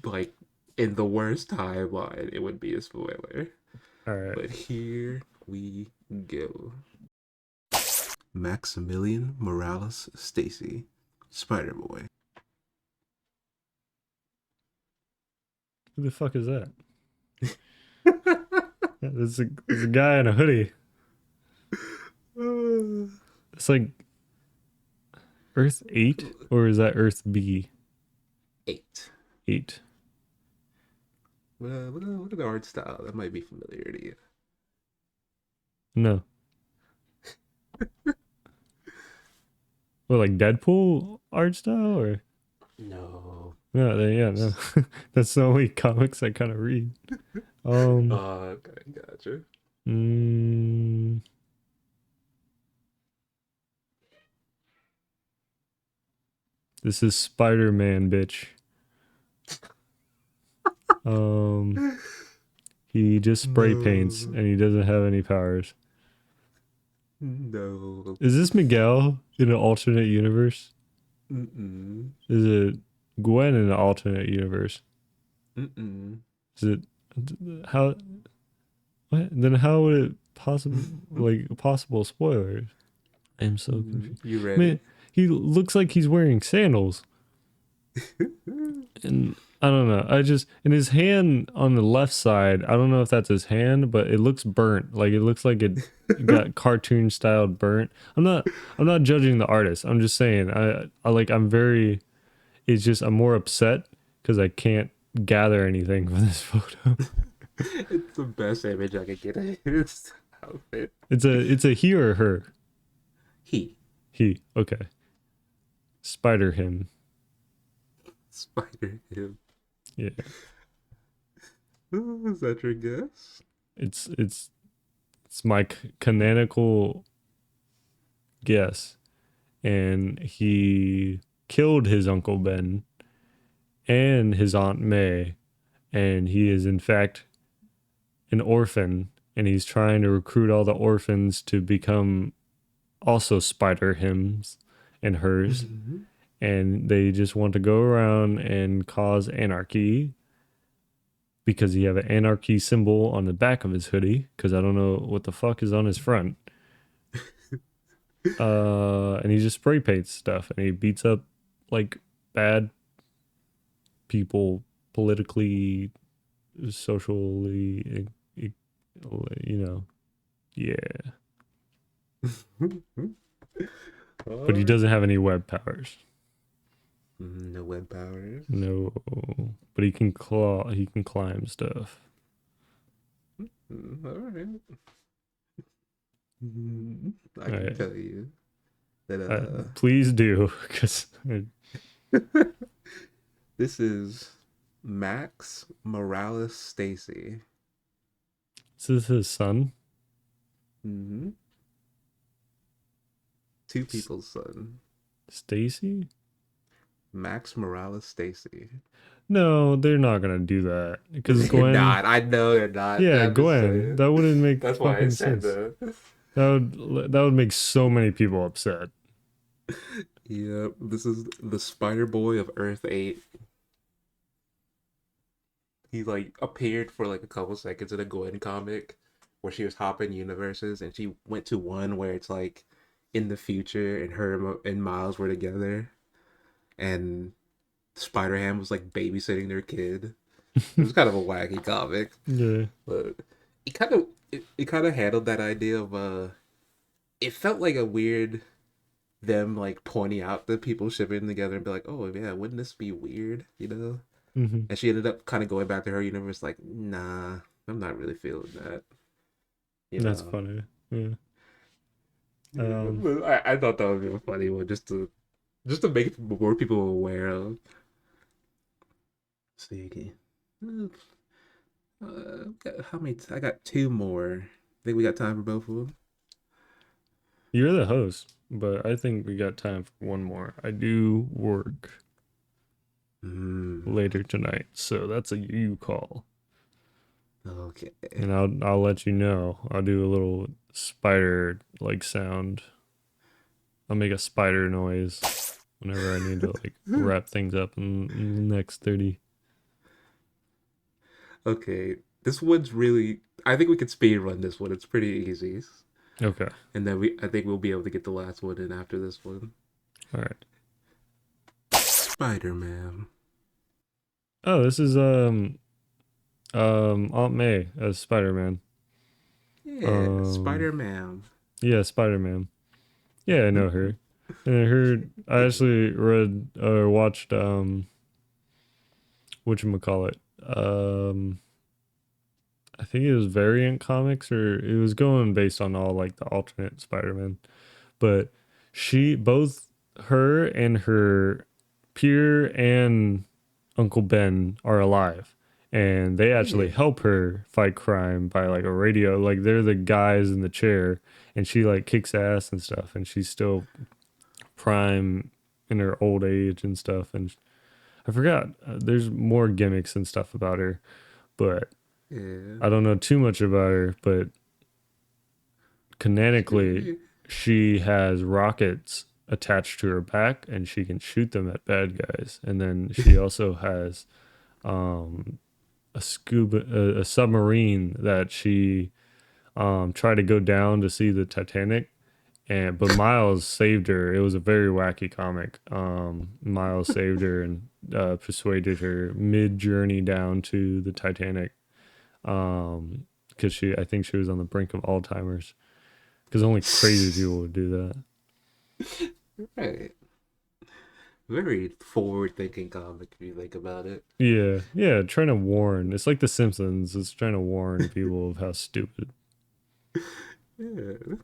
Like in the worst timeline, it would be a spoiler. All right. But here we go. Maximilian Morales Stacy, Spider Boy. Who the fuck is that? Yeah, there's a guy in a hoodie. It's like Earth 8 or is that Earth B? Eight. 8. What are the art style? That might be familiar to you. No. What, like Deadpool art style or No. no, yeah, no. That's the only comics I kind of read. Um Okay, gotcha. mm, this is Spider-Man, bitch. Um he just spray paints No. and he doesn't have any powers. No. Is this Miguel in an alternate universe? Mm-mm. Is it Gwen in an alternate universe? Mm-mm. Is it how what? Then how would it possible like possible spoilers? I'm so confused. You Man, ready? he looks like he's wearing sandals. And I don't know. I just in his hand on the left side, I don't know if that's his hand, but it looks burnt. Like it looks like it got cartoon styled burnt. I'm not judging the artist. I'm just saying I like I'm very it's just I'm more upset because I can't gather anything from this photo. It's the best image I could get of his outfit. It's a he or her? He, He. Okay. Spider him. Spider him. Yeah. Is that your guess? It's my canonical guess, and he killed his uncle Ben and his aunt May, and he is in fact an orphan, and he's trying to recruit all the orphans to become also spider hims and hers, Mhm. and they just want to go around and cause anarchy because he have an anarchy symbol on the back of his hoodie because I don't know what the fuck is on his front. And he just spray paints stuff and he beats up like bad people politically, socially, you know, yeah. But he Alright. doesn't have any web powers. No web powers. No, but he can claw. He can climb stuff. Alright. I All can right, tell you that please do, because this is Max Morales Stacy. this is his son, Mm-hmm. Two people's son. Stacy. Max Morales Stacy. No, they're not gonna do that because They're Gwen. not. I know they're not. Yeah, I'm just Gwen. saying. That wouldn't make That's why I fucking said sense. that. That would make so many people upset. Yep, this is the Spider Boy of Earth 8. He like appeared for like a couple seconds in a Gwen comic where she was hopping universes and she went to one where it's like in the future and her and Miles were together and Spider Ham was like babysitting their kid. It was kind of a wacky comic, Yeah. but it kind of handled that idea of it felt like a weird them like pointing out the people shipping together and be like, oh yeah, wouldn't this be weird, you know? Hmm. And she ended up kind of going back to her universe, like, nah, I'm not really feeling that, you That's know. funny. Yeah. Yeah, Um. but I thought that would be a funny one just to make more people aware of. Let's see again. How many? I got two more. Think we got time for both of them? You're the host, but I think we got time for one more. I do work Hmm. later tonight, so that's a you call. Okay. And I'll let you know. I'll do a little spider like sound. I'll make a spider noise whenever I need to like wrap things up in the next 30. Okay. This one's really. I think we could speed run this one. It's pretty easy, Okay. and then I think we'll be able to get the last one in after this one. All right. Spider Man. Oh, this is Aunt May as Spider-Man. Yeah, Um Spider Man. yeah, Spider-Man. Yeah, I know her. And I heard I Yeah. actually read or watched whatchamacallit. I think it was variant comics or it was going based on all like the alternate Spider-Man. But she both her and her peer and Uncle Ben are alive. And they actually Yeah. help her fight crime by like a radio. Like they're the guys in the chair and she like kicks ass and stuff and she's still prime in her old age and stuff. And I forgot there's more gimmicks and stuff about her, but Yeah. I don't know too much about her, but canonically She, she has rockets attached to her back and she can shoot them at bad guys. And then she also has um a submarine that she tried to go down to see the Titanic and but Miles saved her. It was a very wacky comic. Miles saved her and persuaded her mid journey down to the Titanic because she I think she was on the brink of Alzheimer's because only crazy people would do that. right. Very forward thinking comic if you think about it. Yeah, yeah, trying to warn. It's like The Simpsons. It's trying to warn people of how stupid. Yeah.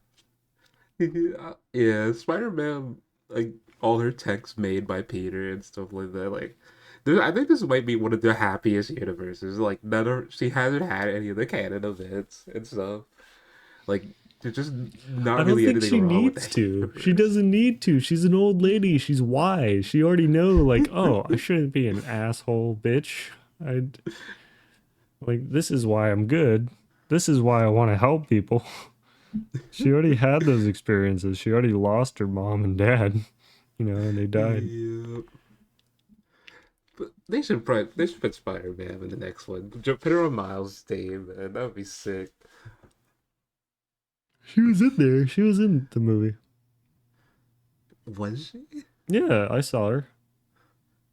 Yeah, Spider Man, like all her texts made by Peter and stuff like that. Like I think this might be one of the happiest universes. Like none of she hasn't had any of the canon events and stuff. Like there's just I not don't really think anything she wrong with needs that to. She universe. doesn't need to. She's an old lady. She's wise. She already know like, oh, I shouldn't be an asshole bitch. I like this is why I'm good. This is why I want to help people. She already had those experiences. She already lost her mom and dad, and they died. Yeah. But they should put Spider-Man in the next one. Put her on Miles' team, man. That would be sick. She was in there. She was in the movie. Was she? Yeah, I saw her.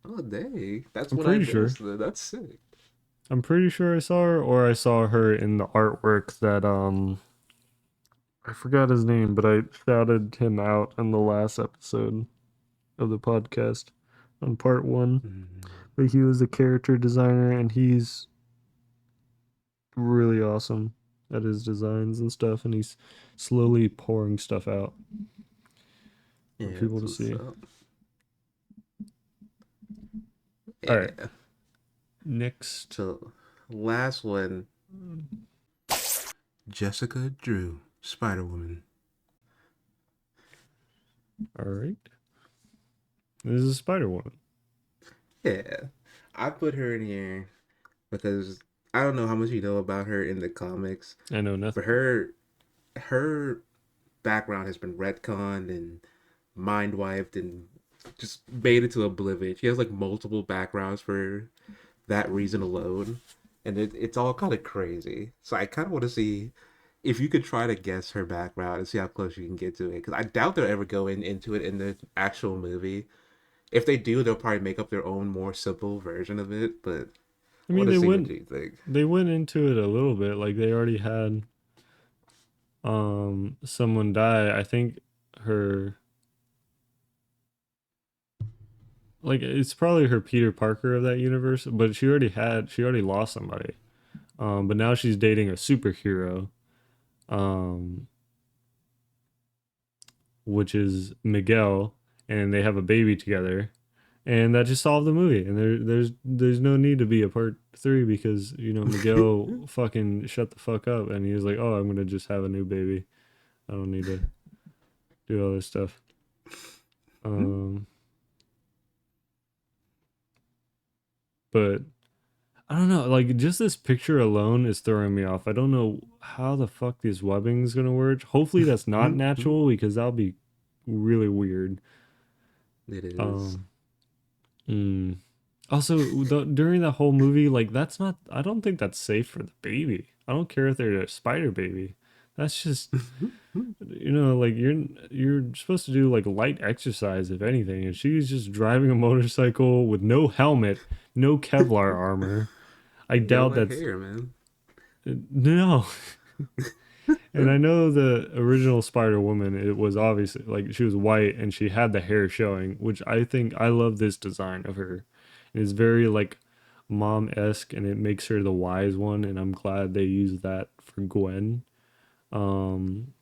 Oh dang. That's I'm what I pretty sure. missed. Then. That's sick. I'm pretty sure I saw her, or I saw her in the artwork that I forgot his name, but I shouted him out in the last episode of the podcast on part one. Mm. But he was a character designer and he's really awesome at his designs and stuff, and he's slowly pouring stuff out for Yeah, people that's to what's see. up. All right. Yeah. Next. So last one, Jessica Drew, Spider Woman. All right. This is Spider Woman. Yeah, I put her in here because I don't know how much you know about her in the comics, I know but nothing. her background has been retconned and mind wiped and just made into oblivion. She has like multiple backgrounds for that reason alone, and it's all kind of crazy. So I kind of want to see if you could try to guess her background and see how close you can get to it. Because I doubt they'll ever go into it in the actual movie. If they do, they'll probably make up their own more simple version of it. But I I want mean, to they see what went you think. they went into it a little bit. Like they already had someone die. I think her like it's probably her Peter Parker of that universe, but she already lost somebody. But now she's dating a superhero, um, which is Miguel, and they have a baby together, and that just solved the movie. And there's no need to be a part three because Miguel fucking shut the fuck up, and he was like, oh, I'm gonna just have a new baby. I don't need to do all this stuff. Um, but I don't know, like just this picture alone is throwing me off. I don't know how the fuck this webbing is gonna work. Hopefully that's not natural because that'll be really weird. It is. Um, mm. Also, during the whole movie, like that's not. I don't think that's safe for the baby. I don't care if they're a spider baby. That's just like you're supposed to do like light exercise if anything, and she's just driving a motorcycle with no helmet, no Kevlar armor. I You gotta doubt let that's hair, man. no. And I know the original Spider Woman, it was obviously like she was white and she had the hair showing, which I think I love this design of her. It's very like mom esque and it makes her the wise one, and I'm glad they used that for Gwen. Um,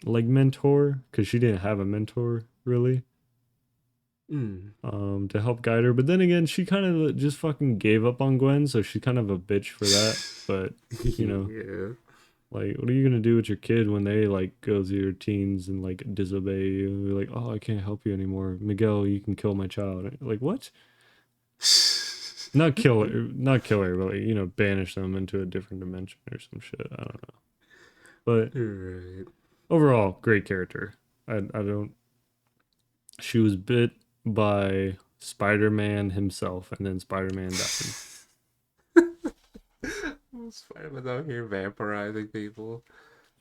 like mentor, because she didn't have a mentor really. Mm. To help guide her. But then again, she kind of just fucking gave up on Gwen, so she's kind of a bitch for that. But you know, Yeah. like, what are you gonna do with your kid when they like go through your teens and like disobey you? You're like, oh, I can't help you anymore, Miguel. You can kill my child. Like what? Not kill her, but like, banish them into a different dimension or some shit. I don't know. But Right. overall, great character. I don't. She was bit by Spider-Man himself, and then Spider-Man died. Spider-Man's out here vampirizing people.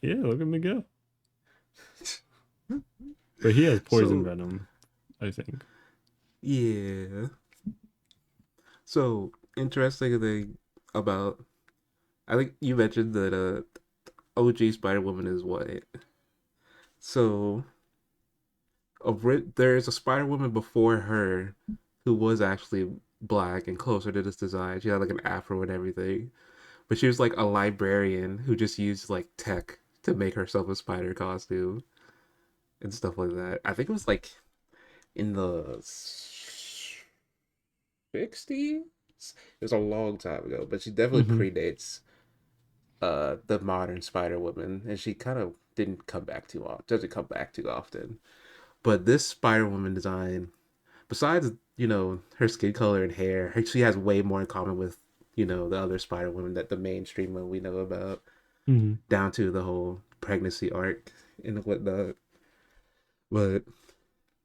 Yeah, look at Miguel. But he has poison So venom, I think. yeah. So interesting thing about I think you mentioned that OG Spider Woman is white. So there's a Spider Woman before her who was actually black and closer to this design. She had like an afro and everything. But she was like a librarian who just used like tech to make herself a spider costume and stuff like that. I think it was like in the 60s. It was a long time ago, but she definitely Mm-hmm. predates the modern Spider Woman, and she kind of didn't come back too often. Doesn't come back too often. But this Spider Woman design, besides her skin color and hair, she has way more in common with the other Spider Woman that the mainstream one we know about, Mm-hmm. down to the whole pregnancy arc and whatnot. But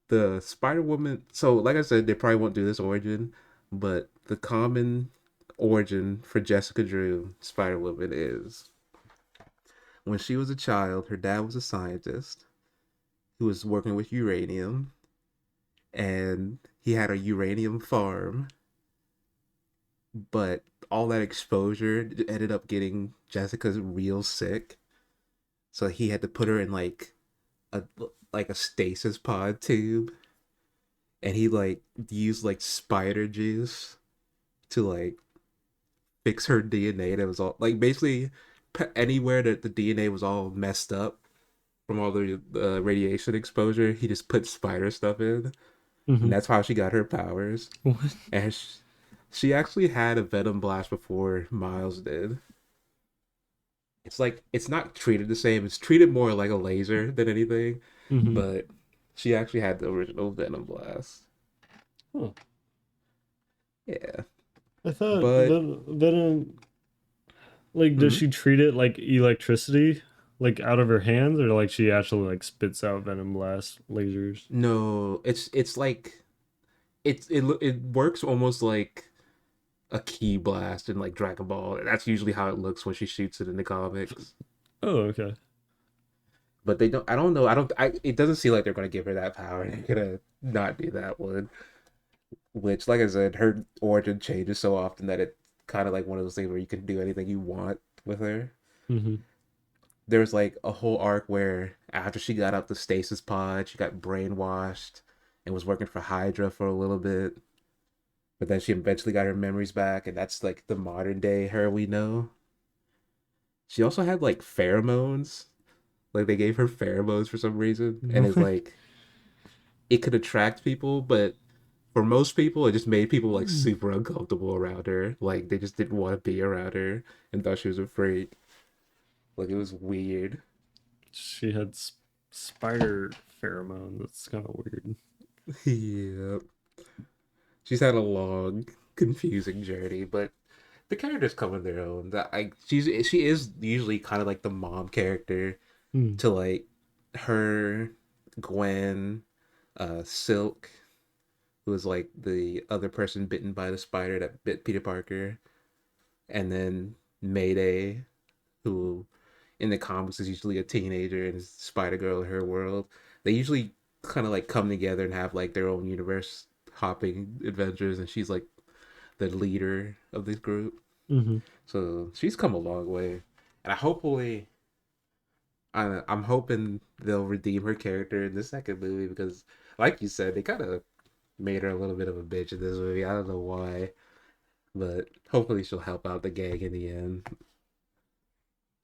the Spider Woman, so like I said, they probably won't do this origin, but the common origin for Jessica Drew Spider Woman is when she was a child, her dad was a scientist who was working with uranium, and he had a uranium farm, but all that exposure ended up getting Jessica real sick. So he had to put her in a a stasis pod tube, and he used spider juice to fix her DNA that was all basically anywhere that the DNA was all messed up from all the radiation exposure, he just put spider stuff in, and Mm-hmm. that's how she got her powers. What? And she actually had a venom blast before Miles did. It's not treated the same. It's treated more like a laser than anything, Mm-hmm. but she actually had the original venom blast. Huh. Yeah, I thought but Venom, like, does mm, she treat it like electricity, like out of her hands, or like she actually like spits out venom blast lasers? no, it's like it works almost like a key blast in Dragon Ball. That's usually how it looks when she shoots it in the comics. Oh, okay. But they don't. I don't know. I don't. It doesn't seem like they're gonna give her that power. They're gonna not do that one. Which, like I said, her origin changes so often that it's kind of like one of those things where you can do anything you want with her. Mm-hmm. There's a whole arc where after she got out the stasis pod, she got brainwashed and was working for Hydra for a little bit. But then she eventually got her memories back, and that's the modern day her we know. She also had pheromones. They gave her pheromones for some reason, and it's it could attract people, but for most people, it just made people super uncomfortable around her. They just didn't want to be around her and thought she was a freak. It was weird. She had spider pheromone. That's kind of weird. Yeah, she's had a long, confusing journey, but the characters come on their own. That she is usually kind of like the mom character Hmm. to her, Gwen, Silk, who was the other person bitten by the spider that bit Peter Parker, and then Mayday, who in the comics is usually a teenager and is Spider Girl in her world. They usually kind of come together and have their own universe hopping adventures, and she's the leader of this group. Mm-hmm. So she's come a long way, and I'm hoping they'll redeem her character in the second movie because, like you said, they kind of made her a little bit of a bitch in this movie. I don't know why, but hopefully she'll help out the gang in the end.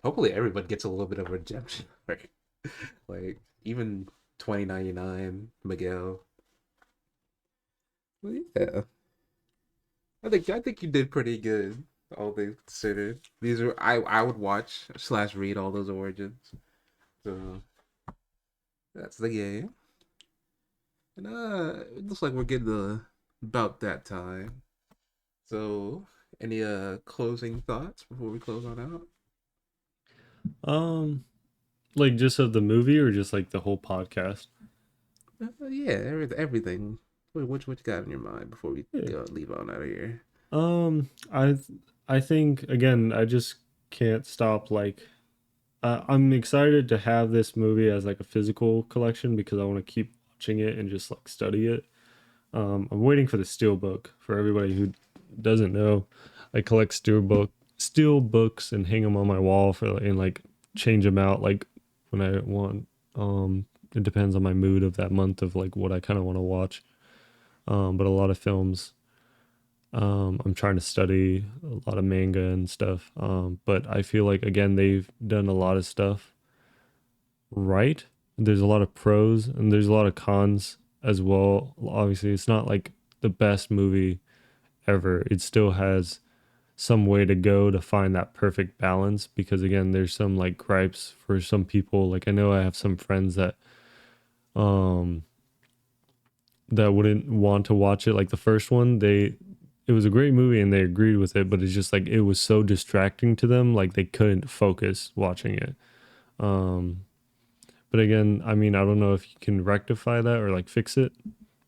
Hopefully everyone gets a little bit of redemption. Right? Even 2099 Miguel. Well, yeah, I think you did pretty good. All things considered, these are I would watch slash read all those origins. So that's the game. And it looks like we're getting about that time. So any closing thoughts before we close on out? Um, like just of the movie or just like the whole podcast? Yeah, everything. What you got in your mind before we Yeah. go leave on out of here? Um, I I think again, I just can't stop like I'm excited to have this movie as like a physical collection because I want to keep watching it and just like study it. I'm waiting for the steel book. For everybody who doesn't know, I collect steel books and hang them on my wall for and like change them out like when I want. It depends on my mood of that month of like what I kind of want to watch. But a lot of films. I'm trying to study a lot of manga and stuff. But I feel like again they've done a lot of stuff right. There's a lot of pros and there's a lot of cons as well. Obviously, it's not like the best movie ever, it still has some way to go to find that perfect balance, because again, there's some like gripes for some people. Like I know I have some friends um that wouldn't want to watch it. Like the first one, it was a great movie and they agreed with it, but it's just like it was so distracting to them, like they couldn't focus watching it. Um but again, I mean, I don't know if you can rectify that or like fix it,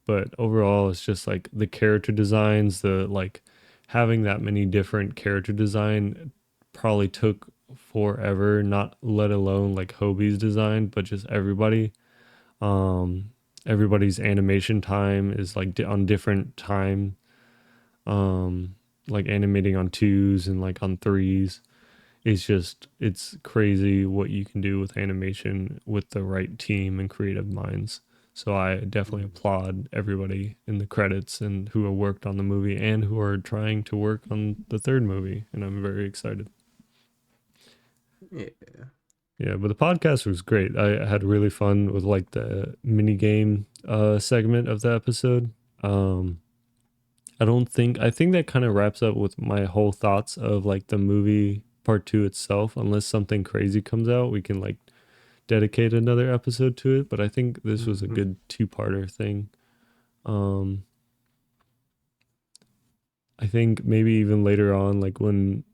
but overall it's just like the character designs, the like having that many different character design probably took forever, not let alone like Hobie's design, but just everybody. um Everybody's animation time is like on different time, um like animating on twos and like on threes. It's crazy what you can do with animation with the right team and creative minds. So I definitely Mm. applaud everybody in the credits and who have worked on the movie and who are trying to work on the third movie, and I'm very excited. Yeah. Yeah, but the podcast was great. I had really fun with like the mini game segment of the episode. Um I think that kind of wraps up with my whole thoughts of like the movie part 2 itself. Unless something crazy comes out, we can like dedicate another episode to it, but I think this was a Mhm. good two-parter thing. Um I think maybe even later on, like when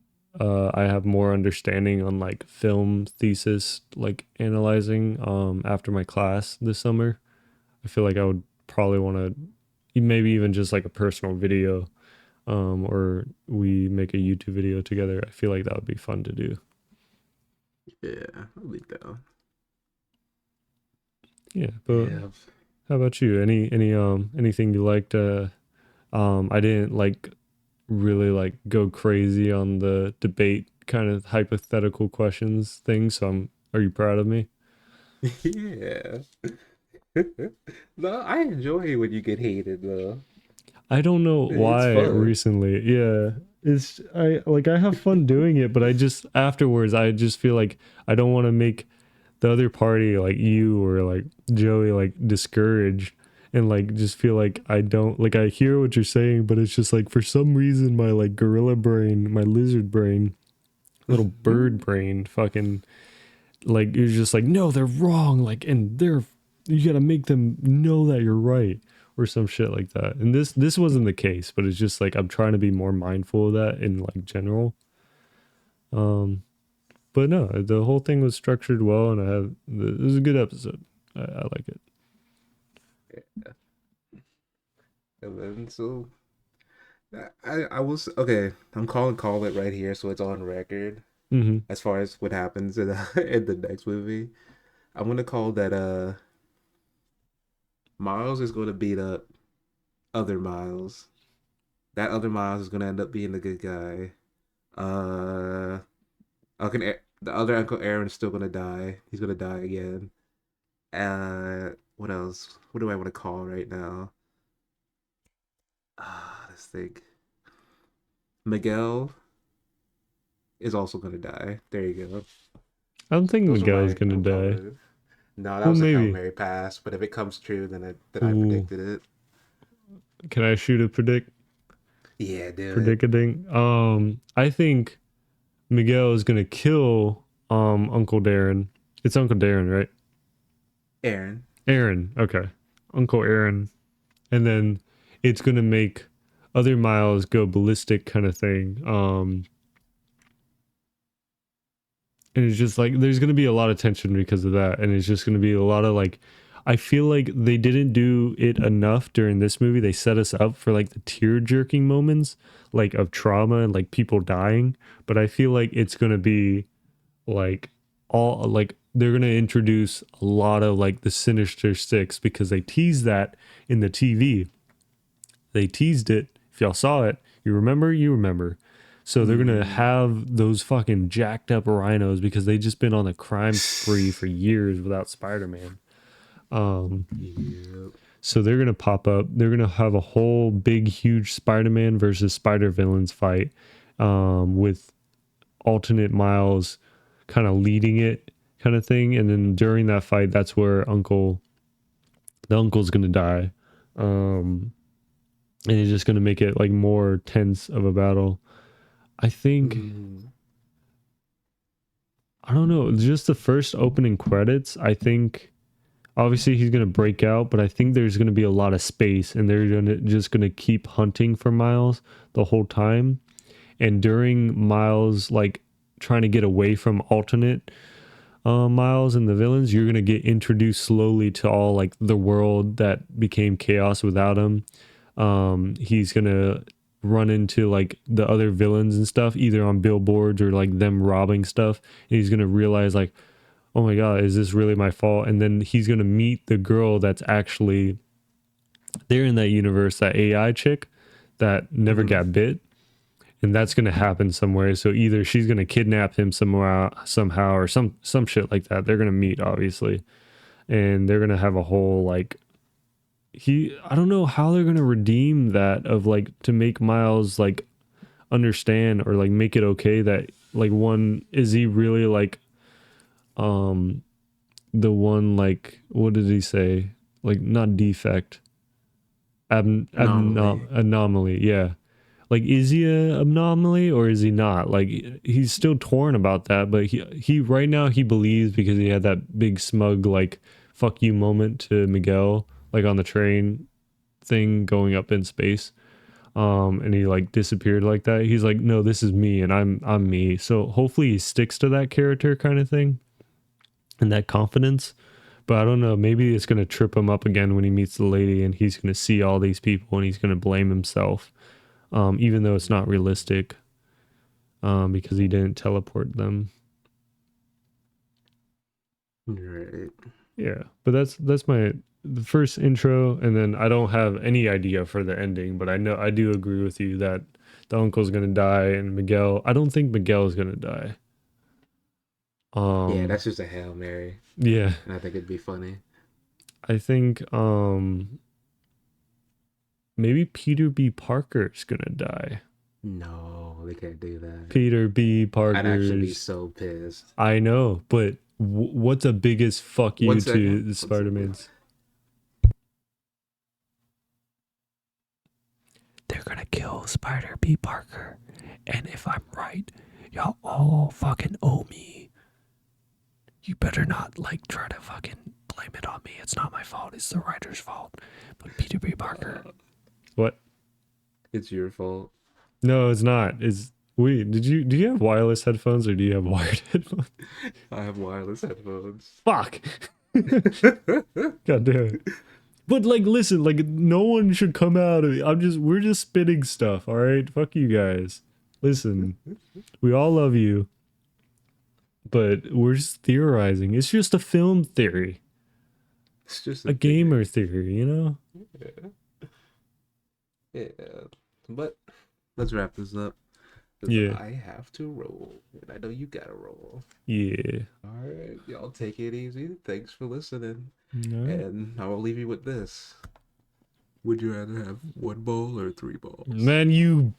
I have more understanding on like film thesis, like analyzing after my class this summer, I feel like I would probably want to maybe even just like a personal video, or we make a YouTube video together. I feel like that would be fun to do. Yeah, I'll be down. Yeah, but Yeah. how about you? Anything you liked? I didn't like really like go crazy on the debate kind of hypothetical questions thing. So are you proud of me? Yeah. No, I enjoy when you get hated though. I don't know It's why fun. recently. Yeah. I have fun doing it, but I just afterwards I just feel like I don't want to make the other party like you or like Joey like discouraged, and like just feel like I don't like I hear what you're saying, but it's just like for some reason my like gorilla brain, my lizard brain, little bird brain fucking like you're just like no they're wrong, like and they're you got to make them know that you're right or some shit like that. And this wasn't the case, but it's just like I'm trying to be more mindful of that in like general. um but no, the whole thing was structured well, and it was a good episode. I like it. And then so I was okay. I'm calling call it right here, so it's on record Mm-hmm. as far as what happens in in the next movie. I'm gonna call that Miles is gonna beat up other Miles. That other Miles is gonna end up being the good guy. Uh, the other Uncle Aaron's still gonna die. He's gonna die again. What else? What do I want to call right now? Let's think. Miguel is also gonna die. There you go. I don't think Those are Miguel's my. gonna I'm calling die. it. No, that Well, was a Hail maybe. Mary pass. But if it comes true, then I Ooh, predicted it. can I shoot a Yeah, do it. predicting? I think Miguel is gonna kill Uncle Darren. It's Uncle Darren, right? Aaron. Aaron. Okay, Uncle Aaron, and then it's gonna make other Miles go ballistic, kind of thing. And it's just like there's going to be a lot of tension because of that, and it's just going to be a lot of like I feel like they didn't do it enough during this movie. They set us up for like the tear jerking moments like of trauma and like people dying, but I feel like it's going to be like all like they're going to introduce a lot of like the sinister six because they teased that in the TV. They teased it. If y'all saw it, you remember. So they're gonna Mm-hmm. have those fucking jacked up rhinos because they just been on a crime spree for years without Spider-Man. Um, Yep. so they're gonna pop up. They're gonna have a whole big, huge Spider-Man versus Spider Villains fight, with alternate Miles kind of leading it, kind of thing. And then during that fight, that's where the uncle's gonna die. Um, and it's just going to make it like more tense of a battle. I think, Mm, I don't know, just the first opening credits, I think obviously he's going to break out, but I think there's going to be a lot of space and they're just going to keep hunting for Miles the whole time. And during Miles like trying to get away from alternate Miles and the villains, you're going to get introduced slowly to all like the world that became chaos without him. He's going to run into like the other villains and stuff either on billboards or like them robbing stuff, and he's going to realize like, oh my god, is this really my fault? And then he's going to meet the girl that's actually there in that universe, that AI chick that never mm-hmm. got bit, and that's going to happen somewhere. So either she's going to kidnap him somehow or some shit like that. They're going to meet obviously, and they're going to have a whole like, he, I don't know how they're going to redeem that of like to make Miles like understand or like make it okay that like, one, is he really like um the one, like, what did he say, like not defect, Anomaly. anomaly, yeah. Like, is he a anomaly or is he not? Like, he's still torn about that, but he right now he believes because he had that big smug like fuck you moment to Miguel, like on the train thing going up in space. And he like disappeared like that. He's like, no, this is me and I'm me. So hopefully he sticks to that character kind of thing and that confidence. But I don't know, maybe it's gonna trip him up again when he meets the lady and he's gonna see all these people and he's gonna blame himself, even though it's not realistic, because he didn't teleport them. Right. Yeah, but that's my the first intro, and then I don't have any idea for the ending, but I know I do agree with you that the uncle's gonna die and Miguel. I don't think Miguel is gonna die. Yeah, Um, that's just a Hail Mary. yeah, And I think it'd be funny. I think maybe Peter B. Parker's gonna die. No, they can't do that. Peter B. I'd actually be Parker's. so pissed. I know, but what's the biggest fuck One you second. to the One second. Spider-Mans? They're gonna kill Spider B. Parker. And if I'm right, y'all all fucking owe me. You better not like try to fucking blame it on me. It's not my fault. It's the writer's fault. But Peter B. Parker. What? It's your fault. No, it's not. Is wait, do you have wireless headphones or do you have wired headphones? I have wireless headphones. Fuck. God damn it. But like, listen, like, no one should come out of it. We're just spitting stuff, all right? Fuck you guys. Listen, we all love you, but we're just theorizing. It's just a film theory, It's just a a gamer theory. theory, you know? Yeah. Yeah. But let's wrap this up. Because Yeah, I have to roll. And I know you gotta roll. yeah. Alright, y'all take it easy. Thanks for listening. All right. And I will leave you with this. Would you rather have one ball or three balls? Man, you